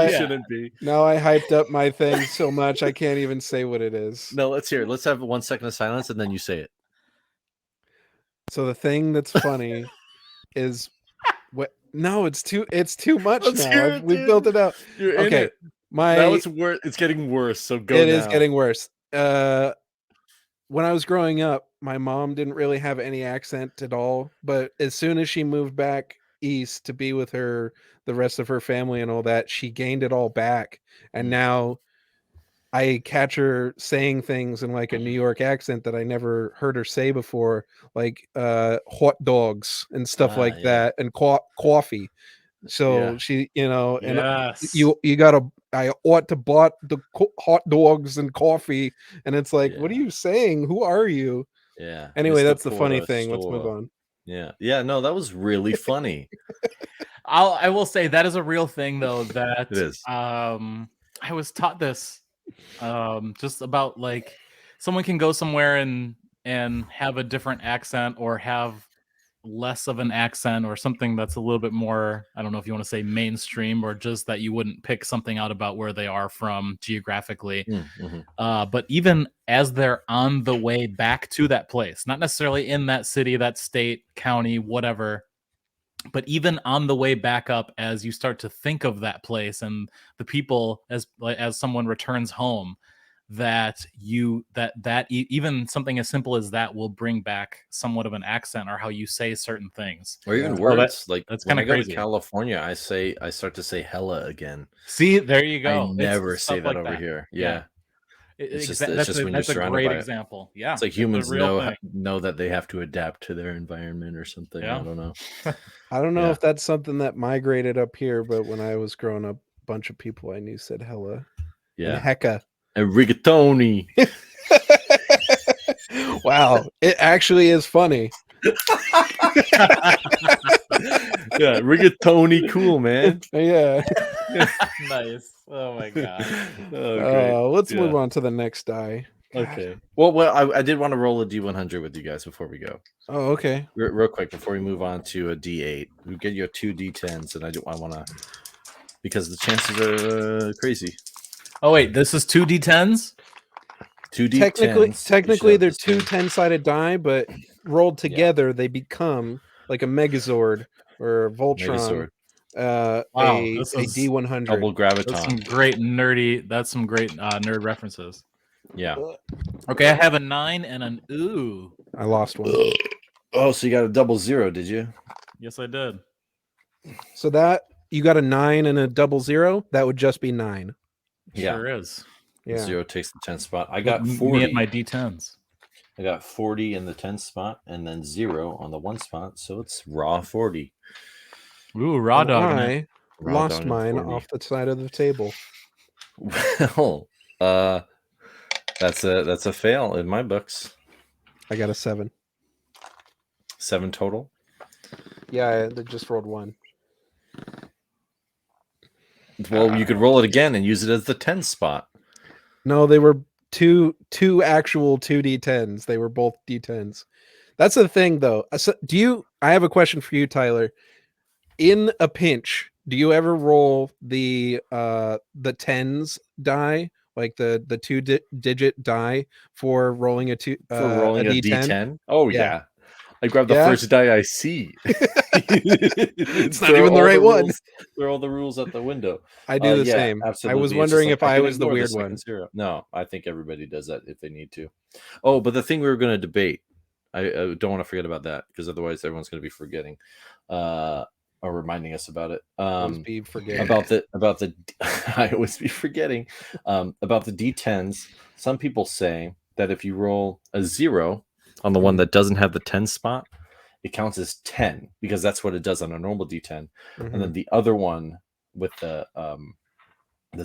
Speaker 3: you shouldn't be.
Speaker 1: Now I hyped up my thing so much I can't even say what it is.
Speaker 3: No, let's hear it. Let's have 1 second of silence and then you say it.
Speaker 1: So the thing that's funny is what? No, it's too much now. We built it out.
Speaker 3: You're
Speaker 1: okay,
Speaker 3: in it. Now it's worse. It's getting worse. So go.
Speaker 1: It is getting worse. When I was growing up, my mom didn't really have any accent at all. But as soon as she moved back east to be with the rest of her family and all that, she gained it all back. And now I catch her saying things in like a New York accent that I never heard her say before, like hot dogs and stuff like that, and coffee. So she, and you gotta. I ought to bought the hot dogs and coffee, and it's like, what are you saying? Who are you?
Speaker 3: Yeah.
Speaker 1: Anyway, that's the funny thing. Let's move on.
Speaker 3: Yeah. Yeah. No, that was really funny.
Speaker 2: I will say that is a real thing, though. That
Speaker 3: it is.
Speaker 2: I was taught this just about like someone can go somewhere and have a different accent or have less of an accent or something that's a little bit more, I don't know if you want to say mainstream or just that you wouldn't pick something out about where they are from geographically. But even as they're on the way back to that place, not necessarily in that city, that state, county, whatever, but even on the way back up, as you start to think of that place and the people as someone returns home, that even something as simple as that will bring back somewhat of an accent or how you say certain things,
Speaker 3: or even words. Like
Speaker 2: that's
Speaker 3: when
Speaker 2: kind
Speaker 3: I
Speaker 2: of
Speaker 3: go
Speaker 2: crazy.
Speaker 3: to California, I start to say hella again.
Speaker 2: See, there you go.
Speaker 3: I never say that over here. Yeah. It's just when you're surrounded by
Speaker 2: a great example. Yeah,
Speaker 3: it's like humans know that they have to adapt to their environment or something. I don't know.
Speaker 1: I don't know if that's something that migrated up here, but when I was growing up, a bunch of people I knew said hella.
Speaker 3: Yeah,
Speaker 1: and hecka.
Speaker 3: And rigatoni.
Speaker 1: Wow, it actually is funny.
Speaker 3: Yeah, rigatoni, cool, man.
Speaker 1: Yeah.
Speaker 2: Nice. Oh my god.
Speaker 3: Oh, great.
Speaker 1: Let's
Speaker 3: Yeah.
Speaker 1: move on to the next die.
Speaker 3: Okay. Well, I did want to roll a D100 with you guys before we go.
Speaker 1: Oh, okay.
Speaker 3: Real quick before we move on to a D8, we get you 2 D10s, and I want to, because the chances are crazy.
Speaker 2: Oh wait, this is 2 D10s?
Speaker 3: 2 D10s.
Speaker 1: Technically, they're 2 10-sided die, but rolled together, they become like a Megazord or a Voltron.
Speaker 3: Megazord.
Speaker 2: Wow,
Speaker 1: A
Speaker 2: this is
Speaker 1: D100.
Speaker 3: Double
Speaker 2: That's some
Speaker 3: graviton.
Speaker 2: great nerdy. That's some great nerd references.
Speaker 3: Yeah.
Speaker 2: Okay, I have a 9 and an ooh.
Speaker 1: I lost one.
Speaker 3: Oh, so you got a 00, did you?
Speaker 2: Yes, I did.
Speaker 1: So that you got a 9 and a 00. That would just be 9.
Speaker 3: Yeah.
Speaker 2: Sure is.
Speaker 1: Yeah.
Speaker 3: 0 takes the 10 spot. I got
Speaker 2: Me
Speaker 3: 40.
Speaker 2: and my D10s.
Speaker 3: I got 40 in the 10 spot and then 0 on the 1 spot. So it's raw 40.
Speaker 2: Ooh, raw
Speaker 1: And
Speaker 2: dog.
Speaker 1: I
Speaker 3: Raw
Speaker 1: lost
Speaker 3: dog and
Speaker 1: mine
Speaker 3: 40.
Speaker 1: off the side of the table.
Speaker 3: Well, that's a fail in my books.
Speaker 1: I got a 7.
Speaker 3: 7 total.
Speaker 1: Yeah, I just rolled 1.
Speaker 3: Well, you could roll it again and use it as the 10 spot.
Speaker 1: No, they were two actual 2d10s. They were both d10s. That's the thing, though. So I have a question for you, Tyler. In a pinch, do you ever roll the tens die, like the 2-digit die for rolling a D10?
Speaker 3: Oh
Speaker 1: Yeah.
Speaker 3: yeah. I grab the first die I see.
Speaker 1: It's not even the right one.
Speaker 3: Throw all the rules out the window.
Speaker 1: I do the same.
Speaker 3: Absolutely.
Speaker 1: I was wondering if I
Speaker 3: can
Speaker 1: was the
Speaker 3: ignore
Speaker 1: weird
Speaker 3: second
Speaker 1: one.
Speaker 3: Zero. No, I think everybody does that if they need to. Oh, but the thing we were going to debate, I don't want to forget about that because otherwise everyone's going to be forgetting, or reminding us about it.
Speaker 1: Always be forgetting.
Speaker 3: About the I always be forgetting about the D10s. Some people say that if you roll a 0 on the one that doesn't have the 10 spot, it counts as 10 because that's what it does on a normal D10.
Speaker 1: Mhm.
Speaker 3: And then the other one with the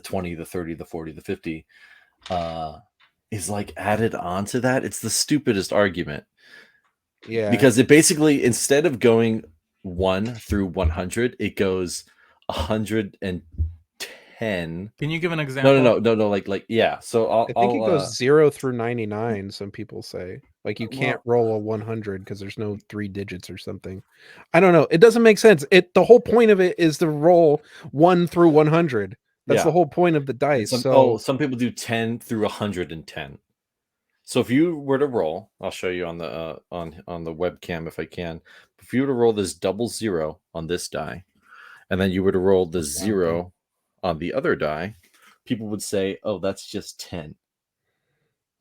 Speaker 3: 20, the 30, the 40, the 50 is like added on to that. It's the stupidest argument.
Speaker 1: Yeah.
Speaker 3: Because it basically, instead of going 1 through 100, it goes 110.
Speaker 2: Can you give an example?
Speaker 3: No. Like yeah. So
Speaker 1: I think it goes 0 through 99. Some people say like you can't roll a 100 because there's no 3 digits or something. I don't know. It doesn't make sense. The whole point of it is to roll 1 through 100. That's the whole point of the dice.
Speaker 3: Some people do 10 through 110. So if you were to roll, I'll show you on the webcam if I can. If you were to roll this 00 on this die, and then you were to roll the 0 on the other die, people would say, "Oh, that's just 10."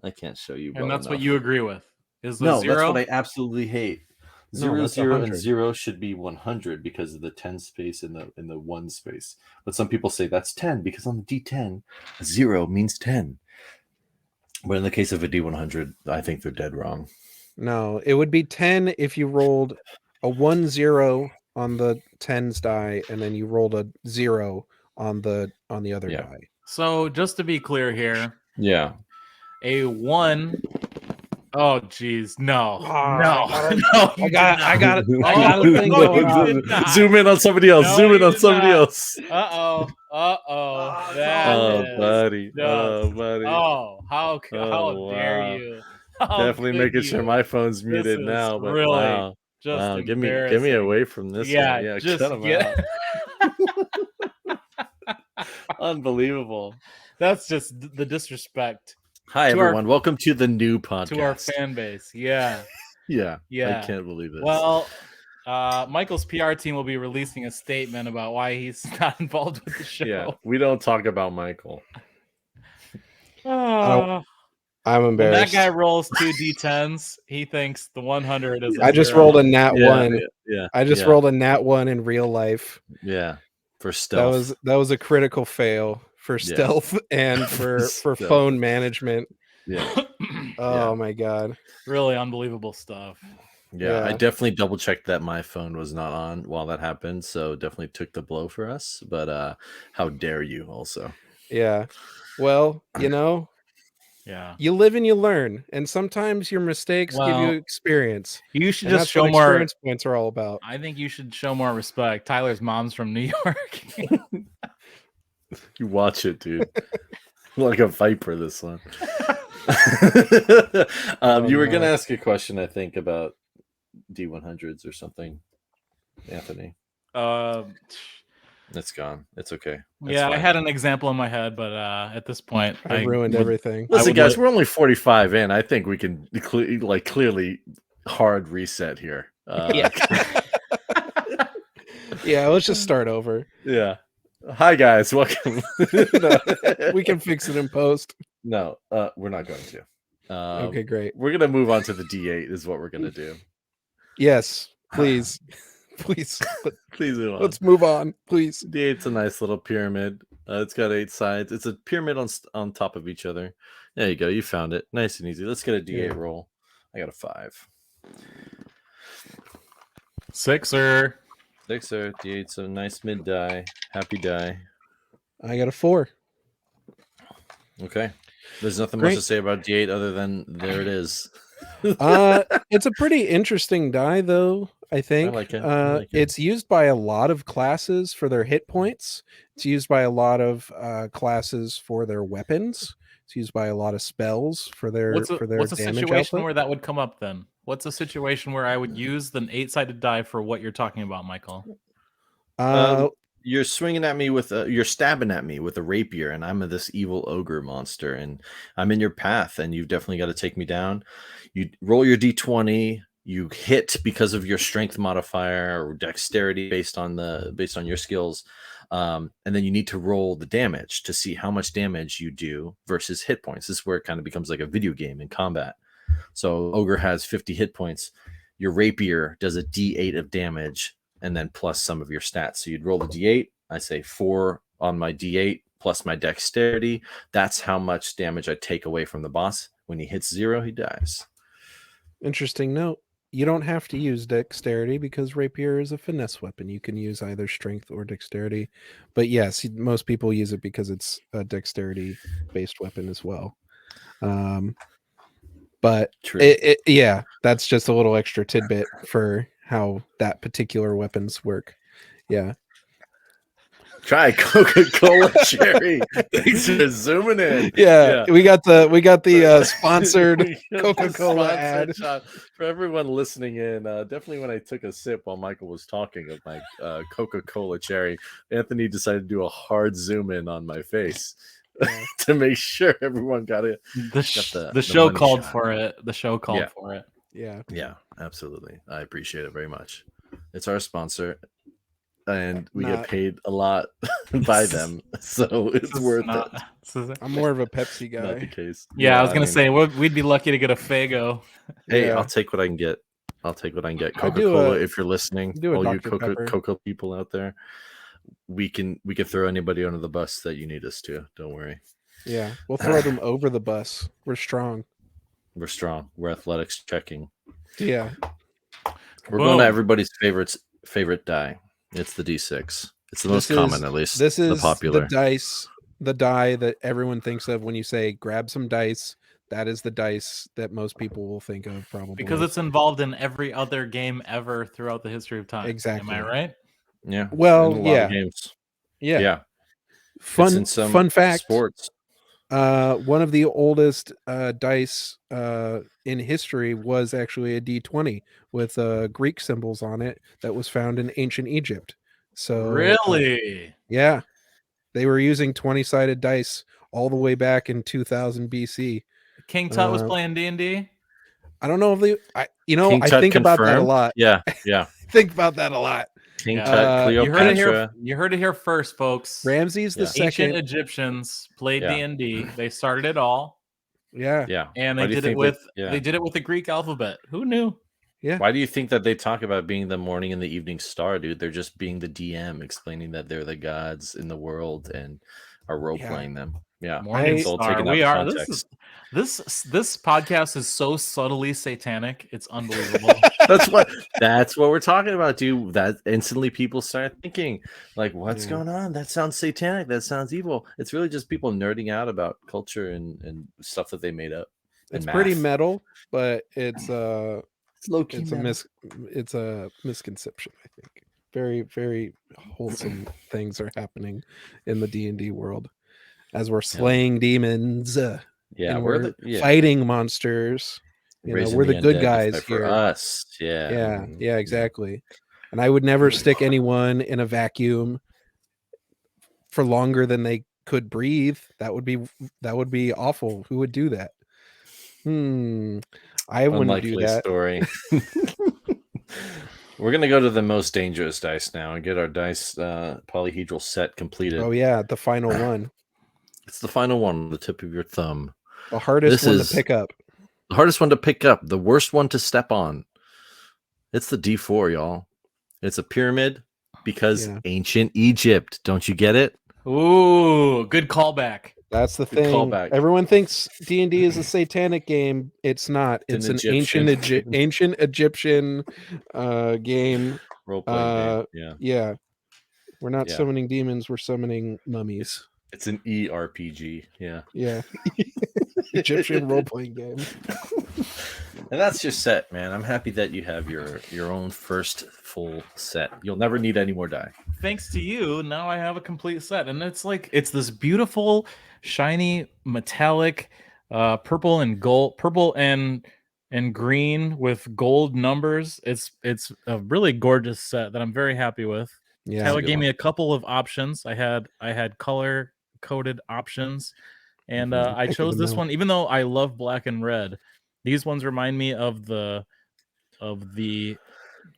Speaker 3: I can't show you.
Speaker 2: And that's
Speaker 3: enough.
Speaker 2: what you agree with. Is the
Speaker 3: No,
Speaker 2: 0?
Speaker 3: that's what I absolutely hate.
Speaker 1: No,
Speaker 3: 0,
Speaker 1: that's
Speaker 3: 0,
Speaker 1: 100.
Speaker 3: and 0 should be 100 because of the 10 space in the 1 space. But some people say that's 10 because on the D10, 0 means 10. But in the case of a D100, I think they're dead wrong.
Speaker 1: No, it would be 10 if you rolled a 1-0 on the tens die, and then you rolled a 0 on the other die.
Speaker 2: So just to be clear here,
Speaker 3: yeah,
Speaker 2: a 1. Oh geez, no.
Speaker 1: I got a thing going on.
Speaker 3: Zoom in on somebody else.
Speaker 2: No,
Speaker 3: Zoom in
Speaker 2: you
Speaker 3: on
Speaker 2: did
Speaker 3: somebody
Speaker 2: not.
Speaker 3: else.
Speaker 2: Buddy.
Speaker 3: Buddy.
Speaker 2: Oh, how
Speaker 3: Oh,
Speaker 2: dare
Speaker 3: wow.
Speaker 2: you?
Speaker 3: Definitely making sure my phone's muted
Speaker 2: is
Speaker 3: now. But
Speaker 2: really
Speaker 3: wow,
Speaker 2: just
Speaker 3: get me
Speaker 2: embarrassing.
Speaker 3: away from this.
Speaker 2: Yeah,
Speaker 3: one. Yeah,
Speaker 2: just
Speaker 3: cut him out. Unbelievable.
Speaker 2: That's just the disrespect.
Speaker 3: Hi everyone, welcome to the new podcast.
Speaker 2: To our fan base. Yeah.
Speaker 3: Yeah. I can't believe this.
Speaker 2: Well, Michael's PR team will be releasing a statement about why he's not involved with the show.
Speaker 3: Yeah, we don't talk about Michael.
Speaker 1: I'm embarrassed.
Speaker 2: When that guy rolls 2 D10s, he thinks the 100 is
Speaker 1: I just rolled a nat 1.
Speaker 3: Yeah.
Speaker 1: I just rolled a nat 1 in real life.
Speaker 3: Yeah. For stealth.
Speaker 1: That was a critical fail for stealth and for phone management.
Speaker 3: Yeah.
Speaker 1: Oh my god.
Speaker 2: Really unbelievable stuff.
Speaker 3: Yeah, I definitely double checked that my phone was not on while that happened, so definitely took the blow for us. But how dare you also?
Speaker 1: Yeah. Well,
Speaker 2: yeah,
Speaker 1: you live and you learn, and sometimes your mistakes give you experience.
Speaker 2: You should just show more
Speaker 1: experience points are all about.
Speaker 2: I think you should show more respect. Tyler's mom's from New York.
Speaker 3: You watch it, dude. Like a viper, this one. You were gonna ask a question, I think, about D100s or something, Anthony. It's gone. It's okay. It's
Speaker 2: I
Speaker 3: fine.
Speaker 2: had an example in my head, but at this point,
Speaker 1: I ruined everything.
Speaker 3: Listen,
Speaker 2: would
Speaker 3: guys, we're only 45 in. I think we can clearly hard reset here.
Speaker 2: Yeah.
Speaker 1: Yeah, let's just start over.
Speaker 3: Yeah. Hi, guys. Welcome. No.
Speaker 1: We can fix it in post.
Speaker 3: No, we're not going to.
Speaker 1: Okay, great.
Speaker 3: We're gonna move on to the D8. Is what we're gonna do.
Speaker 1: Yes, please, please.
Speaker 3: Please move on.
Speaker 1: Let's move on, please.
Speaker 3: D8's a nice little pyramid. It's got 8 sides. It's a pyramid on top of each other. There you go. You found it. Nice and easy. Let's get a D8 roll. I got a 5.
Speaker 2: 6er.
Speaker 3: 6er. D8's a nice mid die. Happy die.
Speaker 1: I got a 4.
Speaker 3: Okay. There's nothing
Speaker 1: Great.
Speaker 3: much to say about D8 other than there it is.
Speaker 1: It's a pretty interesting die, though. I think
Speaker 3: I like it.
Speaker 1: It's used by a lot of classes for their hit points. It's used by a lot of classes for their weapons. It's used by a lot of spells for their
Speaker 2: What's a
Speaker 1: damage
Speaker 2: situation
Speaker 1: output.
Speaker 2: where that would come up then? What's a situation where I would use the 8-sided die for what you're talking about, Michael?
Speaker 3: You're swinging at me you're stabbing at me with a rapier, and I'm this evil ogre monster, and I'm in your path, and you've definitely got to take me down. You roll your D20. You hit because of your strength modifier or dexterity based on your skills, and then you need to roll the damage to see how much damage you do versus hit points. This is where it kind of becomes like a video game in combat. So ogre has 50 hit points. Your rapier does a D8 of damage, and then plus some of your stats. So you'd roll the D8. I say 4 on my D8 plus my dexterity. That's how much damage I take away from the boss. When he hits 0, he dies.
Speaker 1: Interesting note. You don't have to use dexterity because rapier is a finesse weapon. You can use either strength or dexterity. But yes, most people use it because it's a dexterity-based weapon as well. But yeah, that's just a little extra tidbit for how that particular weapons work. Yeah.
Speaker 3: Try Coca-Cola Cherry. Thanks for zooming in.
Speaker 1: Yeah, we got the sponsored Coca-Cola ad
Speaker 3: shot. For everyone listening in. Definitely when I took a sip while Michael was talking of my Coca-Cola Cherry, Anthony decided to do a hard zoom in on my face to make sure everyone got it.
Speaker 2: The show called for it. The show called for it.
Speaker 1: Yeah,
Speaker 3: absolutely. I appreciate it very much. It's our sponsor. And we get paid a lot by them, so it's worth it.
Speaker 1: I'm more of a Pepsi guy.
Speaker 3: Not the case.
Speaker 2: Yeah, I was gonna say we'd be lucky to get a Fago.
Speaker 3: Hey, I'll take what I can get. Coca-Cola, if you're listening, all you Coca people out there, we can throw anybody under the bus that you need us to. Don't worry.
Speaker 1: Yeah, we'll throw them over the bus. We're strong.
Speaker 3: We're athletics checking.
Speaker 1: Yeah,
Speaker 3: we're going to everybody's favorite die. It's the D6. It's the most common, at least.
Speaker 1: This is
Speaker 3: the popular
Speaker 1: the die that everyone thinks of when you say grab some dice. That is the dice that most people will think of, probably
Speaker 2: because it's involved in every other game ever throughout the history of time.
Speaker 1: Exactly.
Speaker 2: Am I right?
Speaker 3: Yeah.
Speaker 1: Well,
Speaker 3: yeah. Games.
Speaker 1: Yeah. Fun fact.
Speaker 3: Sports.
Speaker 1: One of the oldest dice in history was actually a D20 with Greek symbols on it that was found in ancient Egypt. So
Speaker 2: really,
Speaker 1: yeah, they were using 20-sided dice all the way back in 2000 BC.
Speaker 2: King Tut was playing D&D.
Speaker 1: I don't know if I think about that a lot.
Speaker 3: Yeah.
Speaker 1: Think about that a lot.
Speaker 3: King Tut, Cleopatra.
Speaker 2: You heard it here first, folks.
Speaker 1: Ramses the second.
Speaker 2: Ancient Egyptians played D&D. They started it all.
Speaker 1: Yeah.
Speaker 2: And they did it with the Greek alphabet. Who knew?
Speaker 1: Yeah.
Speaker 3: Why do you think that they talk about being the morning and the evening star, dude? They're just being the DM, explaining that they're the gods in the world and are role playing them. Yeah,
Speaker 2: morning star. We are. This podcast is so subtly satanic. It's unbelievable.
Speaker 3: That's what we're talking about, dude. That instantly people start thinking, like, what's going on? That sounds satanic. That sounds evil. It's really just people nerding out about culture and stuff that they made up.
Speaker 1: It's pretty metal, but it's
Speaker 3: low-key
Speaker 1: it's a misconception, I think. very, very wholesome things are happening in the D&D world as we're slaying demons
Speaker 3: Yeah,
Speaker 1: and
Speaker 3: we're
Speaker 1: we're
Speaker 3: the
Speaker 1: fighting monsters.
Speaker 3: raising
Speaker 1: We're
Speaker 3: the
Speaker 1: the good
Speaker 3: undead to
Speaker 1: guys
Speaker 3: fight for
Speaker 1: here.
Speaker 3: us. Yeah.
Speaker 1: Yeah,
Speaker 3: Mhm.
Speaker 1: yeah, exactly. And I would never stick anyone in a vacuum for longer than they could breathe. That would be awful. Who would do that? I wouldn't do
Speaker 3: Unlikely
Speaker 1: that.
Speaker 3: story. We're gonna go to the most dangerous dice now and get our dice polyhedral set completed.
Speaker 1: Oh yeah, the final one.
Speaker 3: It's the final one on the tip of your thumb.
Speaker 1: The hardest
Speaker 3: This
Speaker 1: one to
Speaker 3: is
Speaker 1: pick up.
Speaker 3: the hardest one to pick up, the worst one to step on. It's the D4, y'all. It's a pyramid because
Speaker 1: Yeah.
Speaker 3: ancient Egypt. Don't you get it?
Speaker 2: Ooh, good callback.
Speaker 1: That's the
Speaker 3: Good
Speaker 1: thing.
Speaker 3: callback.
Speaker 1: Everyone thinks D&D is a satanic game. It's not. It's an
Speaker 3: Egyptian
Speaker 1: ancient Egyptian game.
Speaker 3: role-playing game. Yeah.
Speaker 1: Yeah. We're not
Speaker 3: Yeah.
Speaker 1: summoning demons, we're summoning mummies.
Speaker 3: It's an ERPG. Yeah.
Speaker 1: Yeah. Egyptian role-playing game.
Speaker 3: And that's your set, man. I'm happy that you have your own first full set. You'll never need any more die.
Speaker 2: Thanks to you, now I have a complete set, and it's this beautiful, shiny, metallic, purple and gold, purple and green with gold numbers. It's a really gorgeous set that I'm very happy with.
Speaker 1: Yeah.
Speaker 2: Tyler gave me a couple of options. I had color coded options, and I
Speaker 1: Heck of
Speaker 2: chose
Speaker 1: a
Speaker 2: this
Speaker 1: no.
Speaker 2: one, even though I love black and red. These ones remind me of the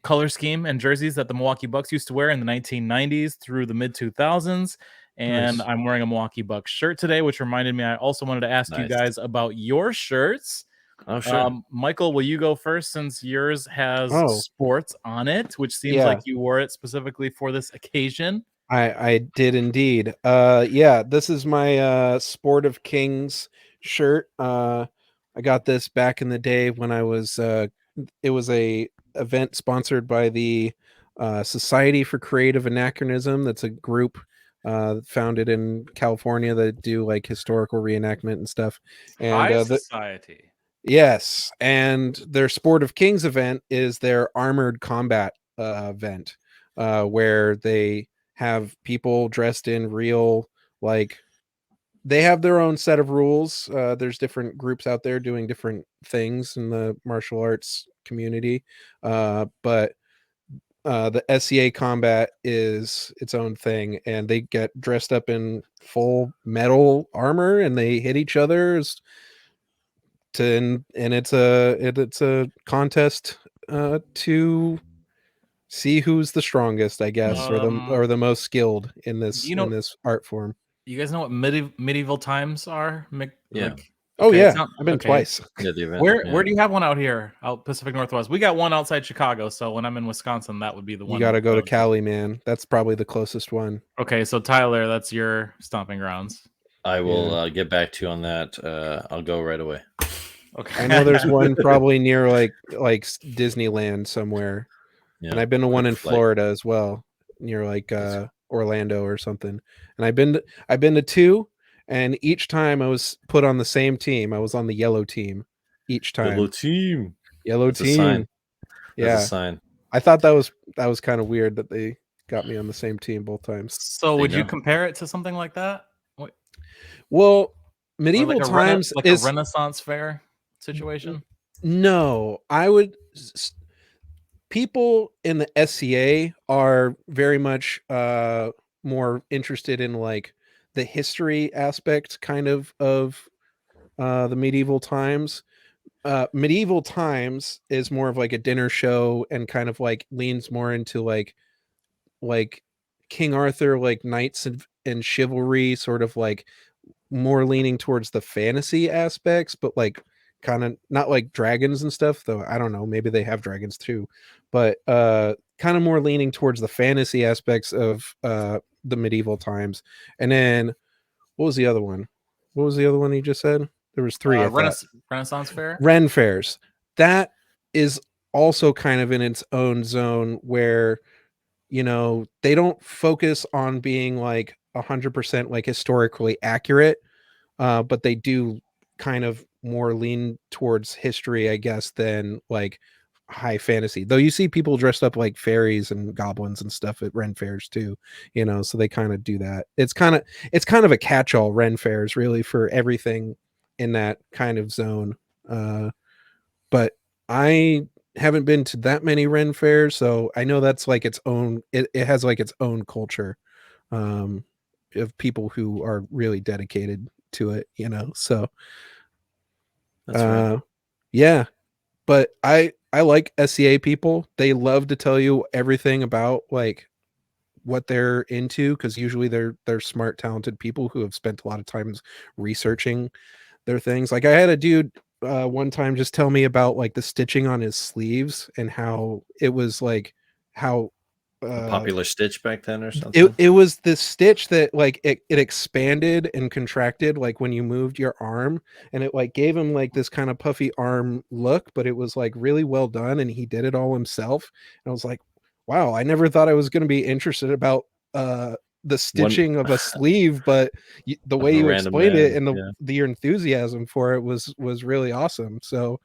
Speaker 2: color scheme and jerseys that the Milwaukee Bucks used to wear in the 1990s through the mid 2000s. And
Speaker 1: Nice.
Speaker 2: I'm wearing a Milwaukee Bucks shirt today, which reminded me I also wanted to ask you
Speaker 3: Nice.
Speaker 2: guys about your shirts.
Speaker 3: Oh, sure.
Speaker 2: Michael, will you go first since yours has sports on it, which seems like you wore it specifically for this occasion?
Speaker 1: I did indeed. Yeah, this is my Sport of Kings shirt. I got this back in the day when I was it was a event sponsored by the Society for Creative Anachronism. That's a group founded in California that do like historical reenactment and stuff. And
Speaker 2: High Society.
Speaker 1: Yes, and their Sport of Kings event is their armored combat event, where they have people dressed in real, like, they have their own set of rules. There's different groups out there doing different things in the martial arts community, but the SCA combat is its own thing, and they get dressed up in full metal armor and they hit each other and it's a contest to see who's the strongest, I guess, or the most skilled in this art form.
Speaker 2: You guys know what medieval times are?
Speaker 1: Yeah. I've been twice.
Speaker 3: Yeah, the event.
Speaker 2: Where do you have one out here? Out Pacific Northwest. We got one outside Chicago, so when I'm in Wisconsin, that would be the one.
Speaker 1: You got to go to Cali, man. That's probably the closest one.
Speaker 2: Okay, so Tyler, that's your stomping grounds.
Speaker 3: I will get back to you on that. I'll go right away.
Speaker 2: Okay.
Speaker 1: I know there's one probably near like Disneyland somewhere. Yeah, and I've been to one in Florida as well, near like Orlando or something. And I've been to two, and each time I was put on the same team. I was on the yellow team each time.
Speaker 3: Yellow team.
Speaker 1: Yellow
Speaker 3: That's
Speaker 1: team.
Speaker 3: A sign.
Speaker 1: Yeah.
Speaker 3: That's a sign.
Speaker 1: I thought that was kind of weird that they got me on the same team both times.
Speaker 2: So would you compare it to something like that?
Speaker 1: Well, medieval times
Speaker 2: is a Renaissance fair situation.
Speaker 1: No, I would. People in the SCA are very much more interested in like the history aspect kind of the medieval times. Medieval times is more of like a dinner show and kind of like leans more into like King Arthur, like knights and chivalry, sort of like more leaning towards the fantasy aspects, but like kind of not like dragons and stuff, though. I don't know, maybe they have dragons too, but kind of more leaning towards the fantasy aspects of the medieval times. And then what was the other one you just said? There was three.
Speaker 2: Renaissance fair,
Speaker 1: Ren fairs. That is also kind of in its own zone where, you know, they don't focus on being like 100% like historically accurate, but they do kind of more lean towards history, I guess, than like high fantasy. Though you see people dressed up like fairies and goblins and stuff at Ren fairs too, so they kind of do that. It's kind of a catch-all, Ren fairs, really, for everything in that kind of zone. But I haven't been to that many Ren fairs, so I know that's like its own. It has like its own culture of people who are really dedicated to it. So
Speaker 3: That's right.
Speaker 1: yeah. But I like SCA people. They love to tell you everything about like what they're into, because usually they're smart, talented people who have spent a lot of time researching their things. Like I had a dude one time just tell me about like the stitching on his sleeves and how it was like how
Speaker 3: A popular stitch back then or something.
Speaker 1: it was this stitch that like it expanded and contracted like when you moved your arm, and it like gave him like this kind of puffy arm look, but it was like really well done, and he did it all himself. And I was like, wow, I never thought I was going to be interested about the stitching of a sleeve, but the way
Speaker 3: a
Speaker 1: you
Speaker 3: random
Speaker 1: explained it
Speaker 3: man,
Speaker 1: and your enthusiasm for it was really awesome. So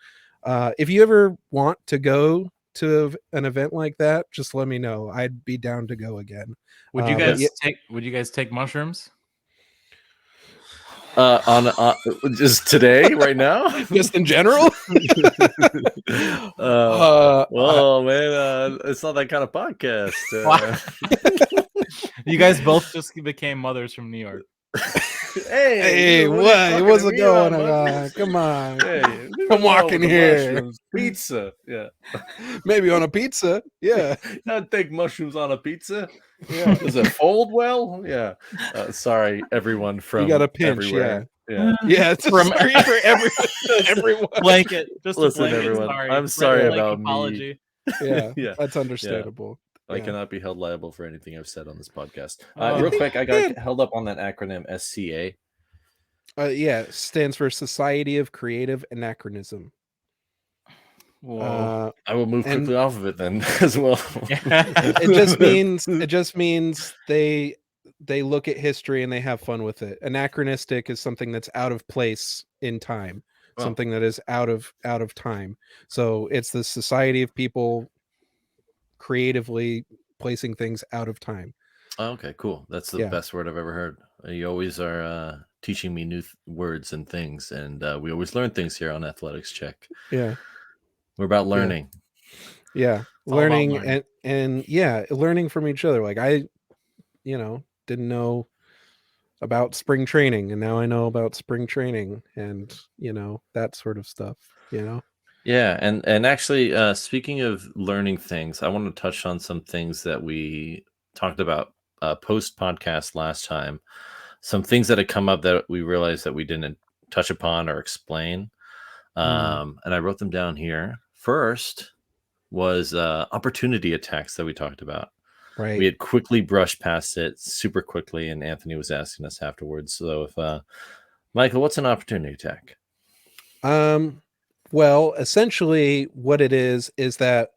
Speaker 1: if you ever want to go to an event like that, just let me know. I'd be down to go again.
Speaker 2: Would you
Speaker 1: but
Speaker 2: guys
Speaker 1: yeah,
Speaker 2: take mushrooms?
Speaker 3: on just today, right now,
Speaker 1: just in general.
Speaker 3: Well, man, it's not that kind of podcast.
Speaker 2: You guys both just became mothers from New York.
Speaker 1: Hey, what? What's going on? Come on.
Speaker 3: Hey,
Speaker 1: come walk in here.
Speaker 3: Mushrooms. Pizza. Yeah.
Speaker 1: Maybe on a pizza. Yeah.
Speaker 3: I'd take mushrooms on a pizza. Yeah. Does it fold well? Yeah. Sorry, everyone from
Speaker 1: you got a pinch.
Speaker 3: everywhere.
Speaker 1: Yeah. Yeah. It's from sorry for everyone.
Speaker 2: Blanket. Just
Speaker 3: listen,
Speaker 2: blanket.
Speaker 3: everyone.
Speaker 2: Sorry.
Speaker 3: I'm sorry about
Speaker 2: apology.
Speaker 3: me.
Speaker 1: Yeah. That's understandable.
Speaker 3: I cannot be held liable for anything I've said on this podcast.
Speaker 2: Oh.
Speaker 3: Real quick, I got held up on that acronym SCA.
Speaker 1: Yeah, it stands for Society of Creative Anachronism.
Speaker 2: Whoa.
Speaker 3: I will move quickly off of it then as well.
Speaker 1: it just means they look at history and they have fun with it. Anachronistic is something that's out of place in time, something that is out of time. So it's the society of people creatively placing things out of time.
Speaker 3: Okay, cool. That's the best word I've ever heard. You always are teaching me new words and things, and we always learn things here on Athletics Check.
Speaker 1: Yeah,
Speaker 3: we're about learning.
Speaker 1: Yeah, learning and learning from each other. Like I, didn't know about spring training, and now I know about spring training, and that sort of stuff.
Speaker 3: Yeah, and actually, speaking of learning things, I want to touch on some things that we talked about post podcast last time. Some things that had come up that we realized that we didn't touch upon or explain, and I wrote them down here. First was opportunity attacks that we talked about.
Speaker 1: Right.
Speaker 3: We had quickly brushed past it super quickly, and Anthony was asking us afterwards. So, if Michael, what's an opportunity attack?
Speaker 1: Well, essentially what it is that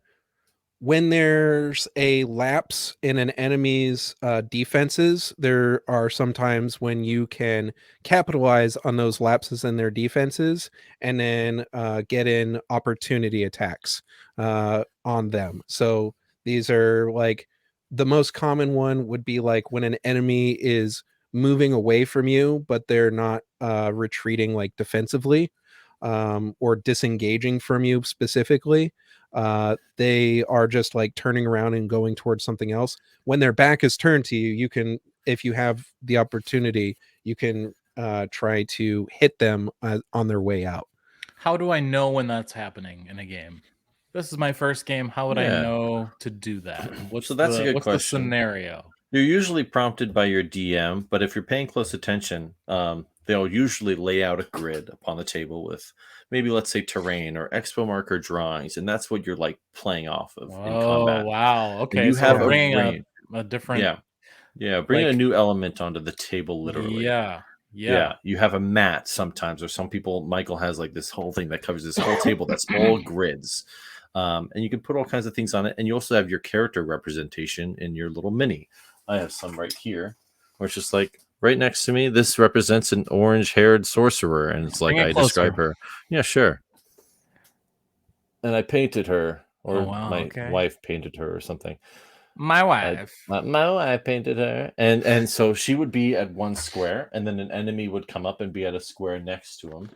Speaker 1: when there's a lapse in an enemy's defenses, there are sometimes when you can capitalize on those lapses in their defenses and then get in opportunity attacks on them. So these are like the most common one would be like when an enemy is moving away from you, but they're not retreating like defensively. Or disengaging from you specifically. They are just like turning around and going towards something else. When their back is turned to you, you can, if you have the opportunity, you can try to hit them on their way out.
Speaker 2: How do I know when that's happening in a game? This is my first game. How would I know to do that?
Speaker 3: So that's a good question.
Speaker 2: What's the scenario?
Speaker 3: You're usually prompted by your DM, but if you're paying close attention, they'll usually lay out a grid upon the table with maybe, let's say, terrain or expo marker drawings, and that's what you're like playing off of in combat.
Speaker 2: Oh, wow. Okay,
Speaker 3: and you have
Speaker 2: bringing a different...
Speaker 3: bringing a new element onto the table, literally.
Speaker 2: Yeah.
Speaker 3: You have a mat sometimes, or some people, Michael has like this whole thing that covers this whole table that's all grids. And you can put all kinds of things on it, and you also have your character representation in your little mini. I have some right here, where it's just like, right next to me, this represents an orange-haired sorcerer, and it's like I describe her. Yeah, sure. And I painted her or
Speaker 2: wow,
Speaker 3: my
Speaker 2: okay.
Speaker 3: wife painted her or something.
Speaker 2: My wife.
Speaker 3: My wife painted her, and so she would be at one square, and then an enemy would come up and be at a square next to him.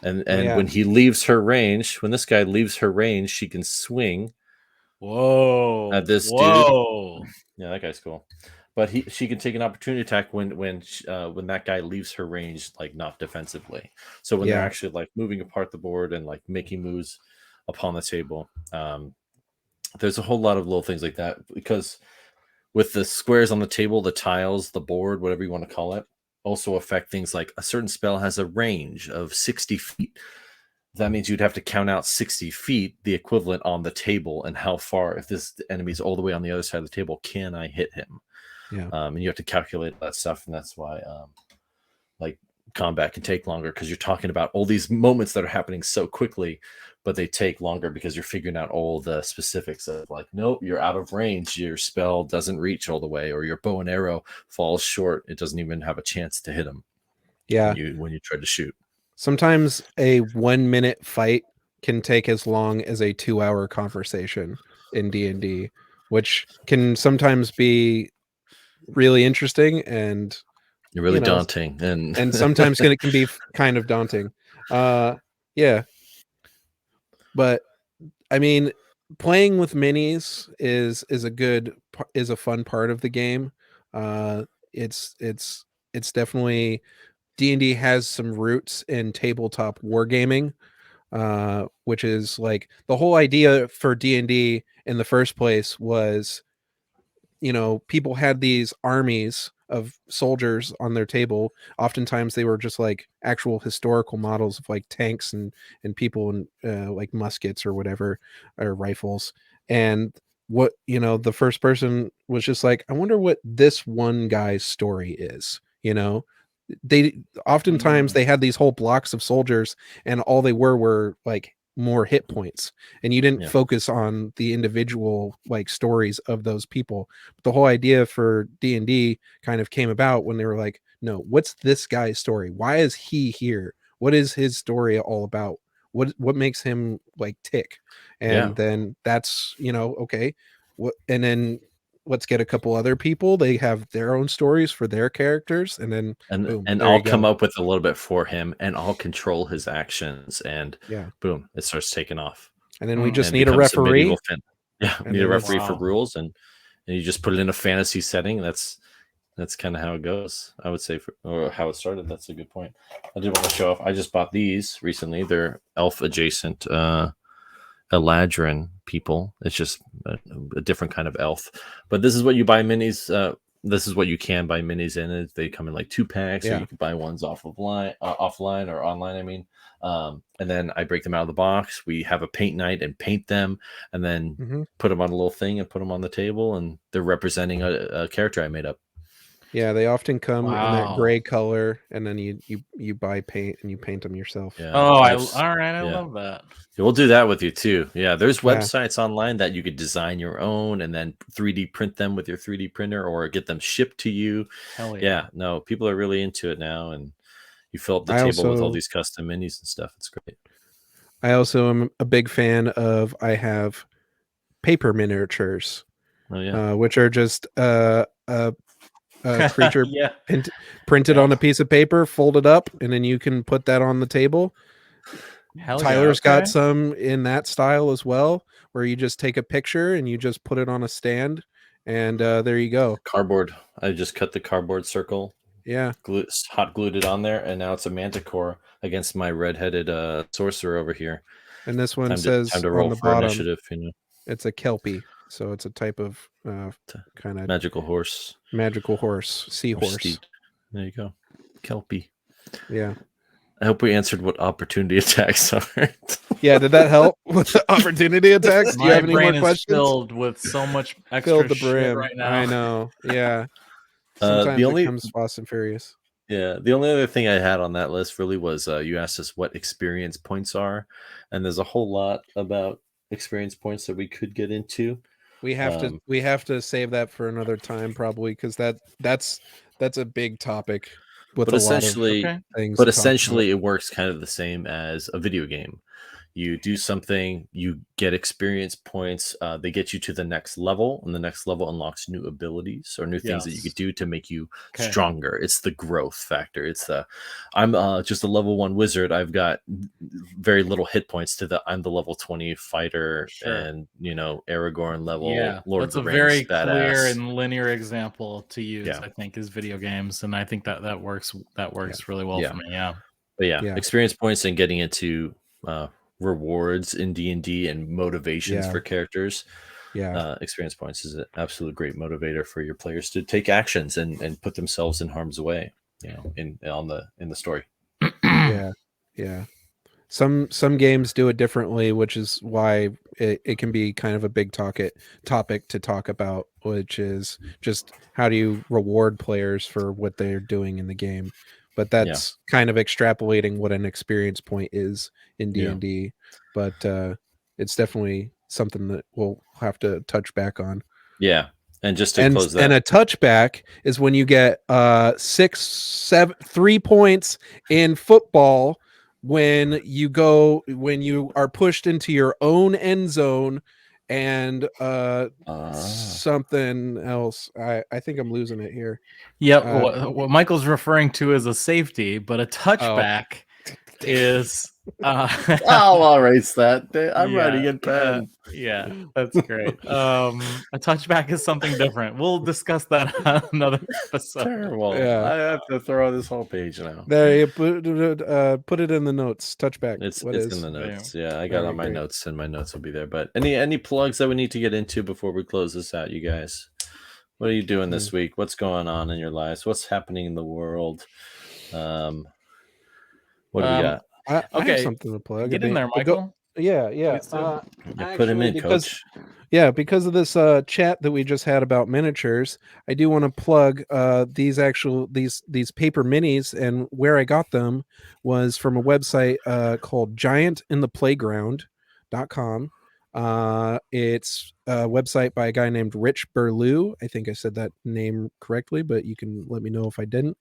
Speaker 3: And when he leaves her range, when this guy leaves her range, she can swing
Speaker 2: Whoa.
Speaker 3: at this dude. Yeah, that guy's cool. But she can take an opportunity attack when that guy leaves her range, like not defensively. So when they're actually like moving apart the board and like making moves upon the table, there's a whole lot of little things like that, because with the squares on the table, the tiles, the board, whatever you want to call it, also affect things like a certain spell has a range of 60 feet. That means you'd have to count out 60 feet, the equivalent on the table, and how far, if this enemy's all the way on the other side of the table, can I hit him?
Speaker 1: Yeah.
Speaker 3: And you have to calculate that stuff, and that's why like combat can take longer, because you're talking about all these moments that are happening so quickly, but they take longer because you're figuring out all the specifics of like, nope, you're out of range, your spell doesn't reach all the way, or your bow and arrow falls short, it doesn't even have a chance to hit him.
Speaker 1: Yeah.
Speaker 3: When you try to shoot.
Speaker 1: Sometimes a 1 minute fight can take as long as a 2-hour conversation in D&D, which can sometimes be really interesting and
Speaker 3: really daunting,
Speaker 1: and sometimes it can be kind of daunting. Yeah. But I mean, playing with minis is a fun part of the game. It's definitely, D&D has some roots in tabletop wargaming, which is like the whole idea for D&D in the first place was, people had these armies of soldiers on their table. Oftentimes they were just like actual historical models of like tanks and people and like muskets or whatever, or rifles. And what, the first person was just like, I wonder what this one guy's story is. They oftentimes they had these whole blocks of soldiers, and all they were like more hit points, and you didn't focus on the individual like stories of those people. But the whole idea for D&D kind of came about when they were like, no, what's this guy's story? Why is he here? What is his story all about? What makes him like tick? And then that's, okay, and then let's get a couple other people, they have their own stories for their characters, and then boom,
Speaker 3: and I'll come up with a little bit for him, and I'll control his actions, and boom, it starts taking off.
Speaker 1: And then we just need a referee.
Speaker 3: Need a referee for rules, and you just put it in a fantasy setting. That's kind of how it goes, I would say, or how it started. That's a good point. I did want to show off. I just bought these recently. They're elf adjacent Eladrin people. It's just a different kind of elf. But this is what you buy minis. This is what you can buy minis in. They come in like 2 packs, or you can buy ones offline or online. I mean, and then I break them out of the box. We have a paint night and paint them, and then put them on a little thing and put them on the table, and they're representing a character I made up.
Speaker 1: Yeah, they often come in that gray color, and then you buy paint and you paint them yourself.
Speaker 2: Yeah. All right, I love that.
Speaker 3: We'll do that with you too. Yeah, there's websites online that you could design your own and then 3D print them with your 3D printer, or get them shipped to you. Hell yeah. No, people are really into it now, and you fill up the table with all these custom minis and stuff. It's great.
Speaker 1: I also am a big fan of, I have paper miniatures, which are just a creature printed on a piece of paper, folded up, and then you can put that on the table. Tyler's got some in that style as well, where you just take a picture and you just put it on a stand, and there you go.
Speaker 3: Cardboard. I just cut the cardboard circle.
Speaker 1: Yeah.
Speaker 3: Hot glued it on there, and now it's a manticore against my red-headed sorcerer over here.
Speaker 1: And this one says
Speaker 3: time to roll
Speaker 1: on the
Speaker 3: for
Speaker 1: bottom,
Speaker 3: initiative.
Speaker 1: It's a kelpie, so it's a type of kind of
Speaker 3: magical horse,
Speaker 1: seahorse.
Speaker 3: There you go, kelpie.
Speaker 1: Yeah.
Speaker 3: I hope we answered what opportunity attacks are.
Speaker 1: Yeah, did that help with the opportunity attacks? Do you have any more questions?
Speaker 2: Is filled with so much extra
Speaker 1: the brim
Speaker 2: shit right now.
Speaker 1: I know. Yeah. Sometimes it becomes Fast and Furious.
Speaker 3: Yeah, the only other thing I had on that list really was you asked us what experience points are, and there's a whole lot about experience points that we could get into.
Speaker 1: We have to save that for another time, probably, because that's a big topic with a lot of things.
Speaker 3: But essentially, it works kind of the same as a video game. You do something, you get experience points. They get you to the next level, and the next level unlocks new abilities or new things that you could do to make you stronger. It's the growth factor. It's the I'm just a level 1 wizard. I've got very little hit points to the I'm the level 20 fighter and Aragorn level Lord
Speaker 2: that's
Speaker 3: of the
Speaker 2: a
Speaker 3: Rings
Speaker 2: very
Speaker 3: badass.
Speaker 2: clear and linear example to use. I think is video games, and I think that works really well for me.
Speaker 3: But experience points and getting into rewards in D&D and motivations for characters. Experience points is an absolute great motivator for your players to take actions and put themselves in harm's way, in the story.
Speaker 1: Yeah. Some games do it differently, which is why it can be kind of a big topic to talk about, which is just how do you reward players for what they're doing in the game. But that's kind of extrapolating what an experience point is in D&D. But it's definitely something that we'll have to touch back on.
Speaker 3: Yeah. And just to close that.
Speaker 1: And a touchback is when you get 3 points in football when you are pushed into your own end zone, and something else. I think I'm losing it here.
Speaker 2: Yep. What Michael's referring to is a safety, but a touchback is
Speaker 3: I'll erase that. I'm writing in pen.
Speaker 2: That's great. A touchback is something different. We'll discuss that on another episode.
Speaker 3: Terrible. I have to throw this whole page now.
Speaker 1: There, you put it in the notes. Touchback.
Speaker 3: It's in the notes. I got on my notes, and my notes will be there. But any plugs that we need to get into before we close this out, you guys? What are you doing this week? What's going on in your lives? What's happening in the world? What do we got?
Speaker 1: I have something to plug.
Speaker 2: Get in there, Michael.
Speaker 3: Put him in, Coach.
Speaker 1: Because of this chat that we just had about miniatures, I do want to plug these paper minis, and where I got them was from a website called giantintheplayground.com. It's a website by a guy named Rich Burlew. I think I said that name correctly, but you can let me know if I didn't.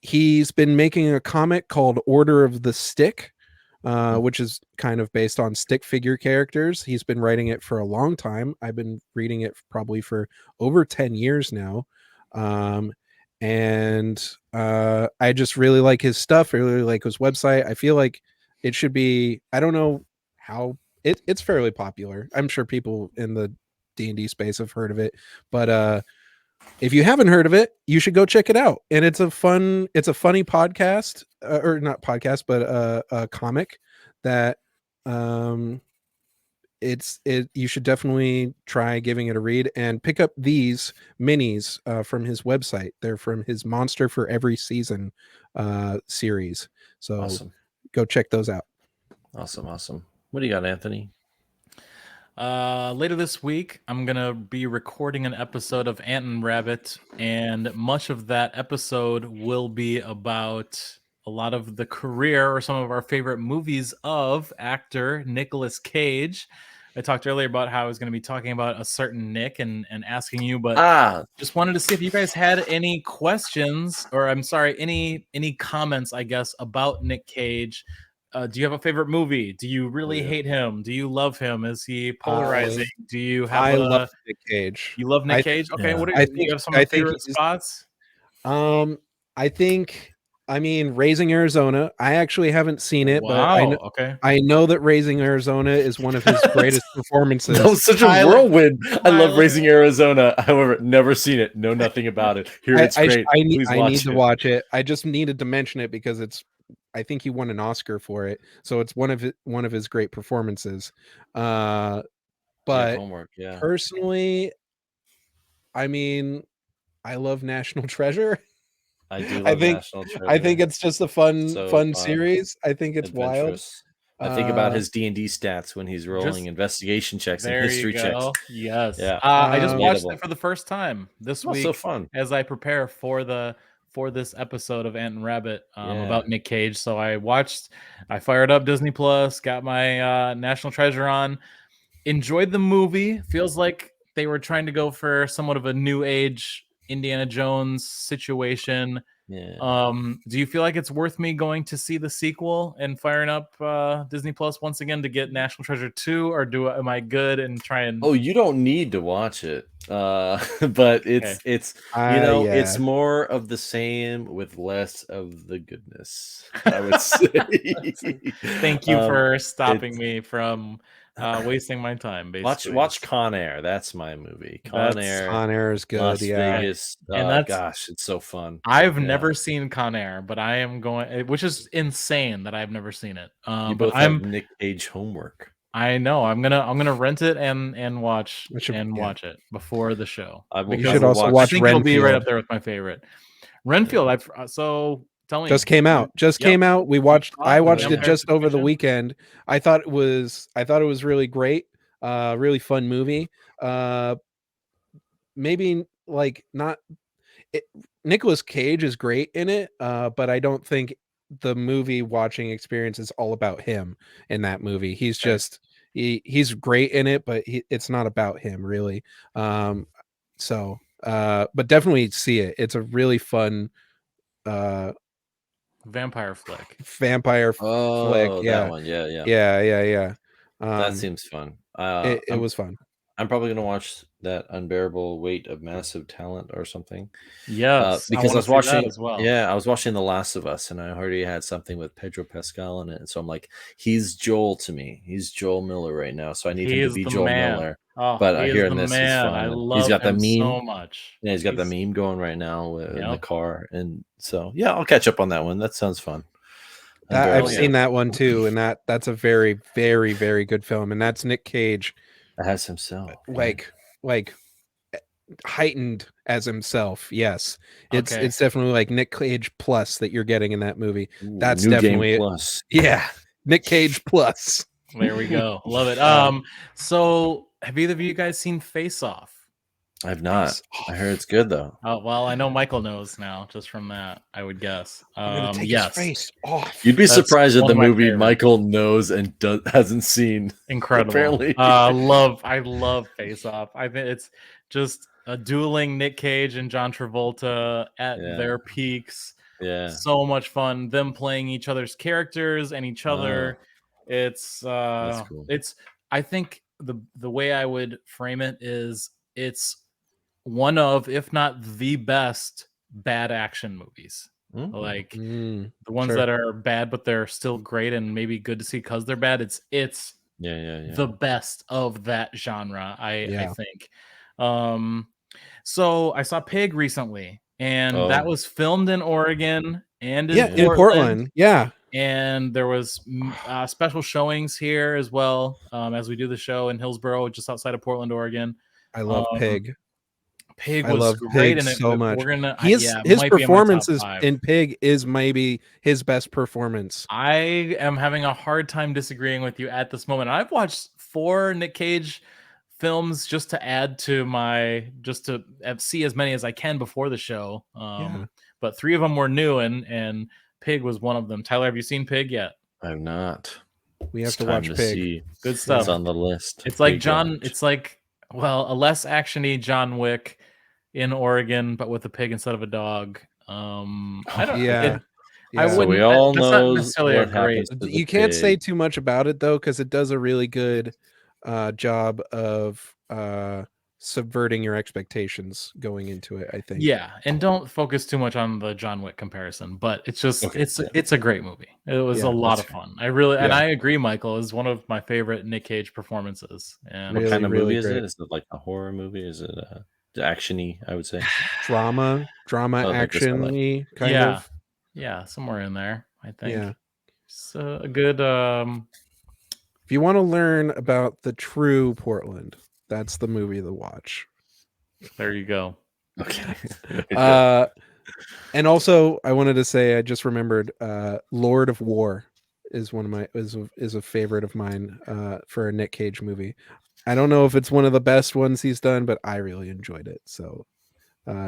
Speaker 1: He's been making a comic called Order of the Stick, which is kind of based on stick figure characters. He's been writing it for a long time. I've been reading it probably for over 10 years now. And I just really like his stuff. I really like his website. I feel like it should be, I don't know how, it's fairly popular. I'm sure people in the D&D space have heard of it, but if you haven't heard of it, you should go check it out. And it's a funny podcast, or not podcast, but a comic that you should definitely try giving it a read, and pick up these minis from his website. They're from his Monster for Every Season series. So awesome. Go check those out.
Speaker 3: Awesome. What do you got, Anthony?
Speaker 2: Later this week, I'm going to be recording an episode of Ant and Rabbit, and much of that episode will be about a lot of the career or some of our favorite movies of actor Nicolas Cage. I talked earlier about how I was going to be talking about a certain Nick and asking you, but just wanted to see if you guys had any questions, or I'm sorry, any comments, I guess, about Nick Cage. Do you have a favorite movie? Do you really hate him? Do you love him? Is he polarizing? Do you have?
Speaker 1: I love Nick Cage.
Speaker 2: You love Nick Cage? Okay, what do you have? Some favorite spots?
Speaker 1: I mean, Raising Arizona. I actually haven't seen it, but I know that Raising Arizona is one of his greatest performances.
Speaker 3: That was such a whirlwind. I love Raising Arizona. However, never seen it. Know nothing about it. Here it's great.
Speaker 1: I need to watch it. I just needed to mention it because I think he won an Oscar for it, so it's one of his great performances. But personally, I mean, I love National Treasure.
Speaker 3: I do love National Treasure.
Speaker 1: I think it's just a fun series. I think it's wild.
Speaker 3: I think about his D&D stats when he's rolling investigation checks and history checks.
Speaker 2: Yes. Yeah. I just watched it for the first time this week.
Speaker 3: So fun.
Speaker 2: As I prepare for this episode of Ant and Rabbit about Nick Cage. So I fired up Disney Plus, got my National Treasure on, enjoyed the movie. Feels like they were trying to go for somewhat of a new age Indiana Jones situation.
Speaker 3: Yeah.
Speaker 2: Do you feel like it's worth me going to see the sequel and firing up Disney Plus once again to get National Treasure 2, or am I good and try and?
Speaker 3: Oh, you don't need to watch it. But
Speaker 2: Okay.
Speaker 3: it's
Speaker 1: Yeah.
Speaker 3: it's more of the same with less of the goodness, I would say.
Speaker 2: Thank you for stopping
Speaker 3: it's
Speaker 2: me from wasting my time. Basically,
Speaker 3: watch Con Air. That's my movie. Con
Speaker 2: That's
Speaker 3: Air,
Speaker 1: Con Air is good.
Speaker 3: Las
Speaker 1: Yeah.
Speaker 3: Vegas.
Speaker 2: And that's
Speaker 3: Gosh, it's so fun.
Speaker 2: I've
Speaker 3: Yeah.
Speaker 2: never seen Con Air, but I am going, which is insane that I've never seen it.
Speaker 3: You
Speaker 2: But
Speaker 3: both have Nick Cage homework.
Speaker 2: I know I'm gonna rent it and watch
Speaker 1: Yeah.
Speaker 2: watch it before the show.
Speaker 1: You should also watch
Speaker 2: I think it'll be right
Speaker 1: Renfield.
Speaker 2: up there with my favorite. Renfield. So tell me.
Speaker 1: Just came out. Came out. I watched it just over the weekend. I thought it was really great. Really fun movie. Maybe like not. Nicolas Cage is great in it, but I don't think the movie watching experience is all about him in that movie. He's just he's great in it, but it's not about him really. But definitely see it. It's a really fun
Speaker 2: vampire flick.
Speaker 3: Oh,
Speaker 1: Yeah.
Speaker 3: that one. Yeah.
Speaker 1: Yeah.
Speaker 3: That seems fun.
Speaker 1: It was fun.
Speaker 3: I'm probably gonna watch that Unbearable Weight of Massive Talent or something.
Speaker 2: Yes,
Speaker 3: because I was
Speaker 2: that
Speaker 3: watching
Speaker 2: as well.
Speaker 3: Yeah, I was watching The Last of Us, and I already had something with Pedro Pascal in it, and so I'm like, he's Joel to me. He's Joel Miller right now, so I need him to be Joel Miller.
Speaker 2: Oh,
Speaker 3: But hearing this is fun.
Speaker 2: I love
Speaker 3: he's got the
Speaker 2: him
Speaker 3: meme
Speaker 2: so much.
Speaker 3: Yeah, he's got the meme going right now in the car, and so yeah, I'll catch up on that one. That sounds fun.
Speaker 1: I've seen that one too, and that's a very, very, very good film, and that's Nick Cage
Speaker 3: as himself,
Speaker 1: like heightened as himself. Yes, it's definitely like Nick Cage plus that you're getting in that movie. That's
Speaker 3: New
Speaker 1: definitely
Speaker 3: Game Plus.
Speaker 1: Yeah, Nick Cage plus.
Speaker 2: There we go. Love it. So have either of you guys seen Face Off?
Speaker 3: I've not. I heard it's good though.
Speaker 2: Oh well, I know Michael knows now just from that. I would guess.
Speaker 1: Take his face off.
Speaker 3: You'd be surprised at the movie Michael knows and hasn't seen.
Speaker 2: Incredible.
Speaker 3: Apparently,
Speaker 2: I love Face Off. I think it's just a dueling Nick Cage and John Travolta at their peaks.
Speaker 3: Yeah,
Speaker 2: so much fun. Them playing each other's characters and each other. It's
Speaker 3: that's cool.
Speaker 2: I think the way I would frame it is it's one of, if not the best, bad action movies. Like the ones that are bad, but they're still great and maybe good to see because they're bad. It's the best of that genre, I think. So I saw Pig recently, and that was filmed in Oregon and in
Speaker 1: Portland. Yeah.
Speaker 2: And there was special showings here as well, as we do the show in Hillsboro, just outside of Portland, Oregon.
Speaker 1: I love Pig.
Speaker 2: Pig was great in it
Speaker 1: so much.
Speaker 2: We're gonna,
Speaker 1: his performances in Pig is maybe his best performance.
Speaker 2: I am having a hard time disagreeing with you at this moment. I've watched 4 Nick Cage films just to add to just to see as many as I can before the show. But 3 of them were new, and Pig was one of them. Tyler, have you seen Pig yet?
Speaker 3: I've not.
Speaker 1: We have to watch Pig.
Speaker 2: Good stuff.
Speaker 3: It's on the list.
Speaker 2: It's like it's like a less actiony John Wick in Oregon, but with a pig instead of a dog. I don't. I wouldn't.
Speaker 3: So we all know
Speaker 2: what happens.
Speaker 1: You can't say too much about it though, because it does a really good job of subverting your expectations going into it, I think.
Speaker 2: Yeah, and don't focus too much on the John Wick comparison, but it's just it's a great movie. It was a lot of fun. I really and I agree, Michael, is one of my favorite Nick Cage performances. And
Speaker 3: what kind of movie is it? Is it like a horror movie? Is it action-y, I would say?
Speaker 1: Drama action-y kind of.
Speaker 2: Yeah, somewhere in there, I think. Yeah. It's a good
Speaker 1: if you want to learn about the true Portland, that's the movie to watch.
Speaker 2: There you go.
Speaker 3: Okay.
Speaker 1: And also I wanted to say, I just remembered Lord of War is is a favorite of mine for a Nick Cage movie. I don't know if it's one of the best ones he's done, but I really enjoyed it. So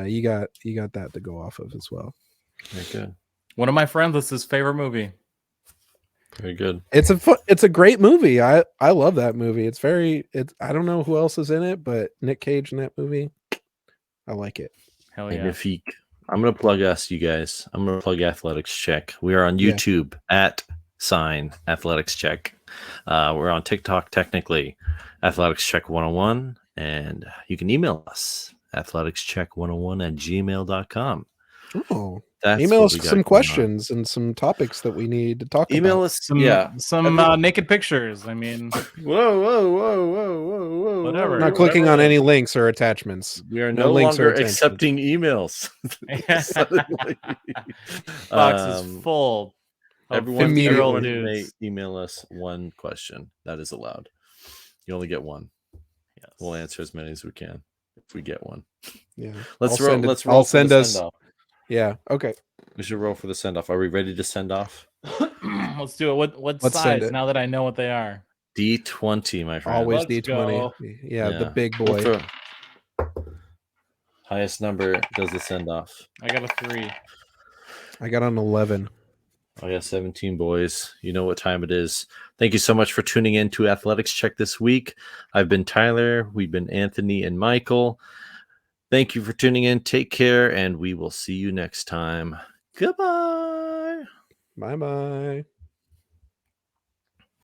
Speaker 1: you got that to go off of as well.
Speaker 3: Very good.
Speaker 2: One of my friends, that's his favorite movie.
Speaker 3: Very good.
Speaker 1: It's a great movie. I love that movie. I don't know who else is in it, but Nick Cage in that movie, I like it.
Speaker 2: Hell yeah.
Speaker 3: Magnifique. I'm gonna plug us, you guys. I'm gonna plug Athletics Check. We are on
Speaker 1: Yeah.
Speaker 3: YouTube at Athletics Check. We're on TikTok, technically, Athletics Check 101, and you can email us athletics.check101@gmail.com.
Speaker 1: Oh,
Speaker 3: That's
Speaker 1: email
Speaker 3: what
Speaker 1: us
Speaker 3: we got
Speaker 1: some
Speaker 3: going on.
Speaker 1: questions and some topics that we need to talk
Speaker 3: Email
Speaker 1: about.
Speaker 3: us,
Speaker 2: Some naked pictures. I mean,
Speaker 3: whoa,
Speaker 2: Whatever.
Speaker 1: Not clicking on any links or attachments.
Speaker 3: We are
Speaker 1: No
Speaker 3: no
Speaker 1: links or
Speaker 3: longer
Speaker 1: attachments.
Speaker 3: accepting emails. Suddenly.
Speaker 2: box is full of
Speaker 3: Everyone
Speaker 2: 50-year-old
Speaker 3: may
Speaker 2: dudes.
Speaker 3: email us one question. That is allowed. You only get one.
Speaker 2: Yes.
Speaker 3: We'll answer as many as we can if we get one.
Speaker 1: Yeah.
Speaker 3: Let's
Speaker 1: I'll
Speaker 3: roll
Speaker 1: I'll
Speaker 3: for
Speaker 1: send
Speaker 3: the
Speaker 1: us.
Speaker 3: send-off.
Speaker 1: Yeah. Okay.
Speaker 3: We should roll for the send-off. Are we ready to send off?
Speaker 2: Let's do it. What
Speaker 1: Let's send
Speaker 2: size?
Speaker 1: it.
Speaker 2: Now that I know what they are.
Speaker 3: D20, my friend.
Speaker 1: Always
Speaker 2: Let's
Speaker 1: D20.
Speaker 2: go.
Speaker 1: Yeah, the big boy.
Speaker 3: Highest number does the send-off.
Speaker 2: I got a 3.
Speaker 1: I got an 11.
Speaker 3: I got 17, boys. You know what time it is. Thank you so much for tuning in to Athletics Check this week. I've been Tyler. We've been Anthony and Michael. Thank you for tuning in. Take care, and we will see you next time. Goodbye.
Speaker 1: Bye-bye.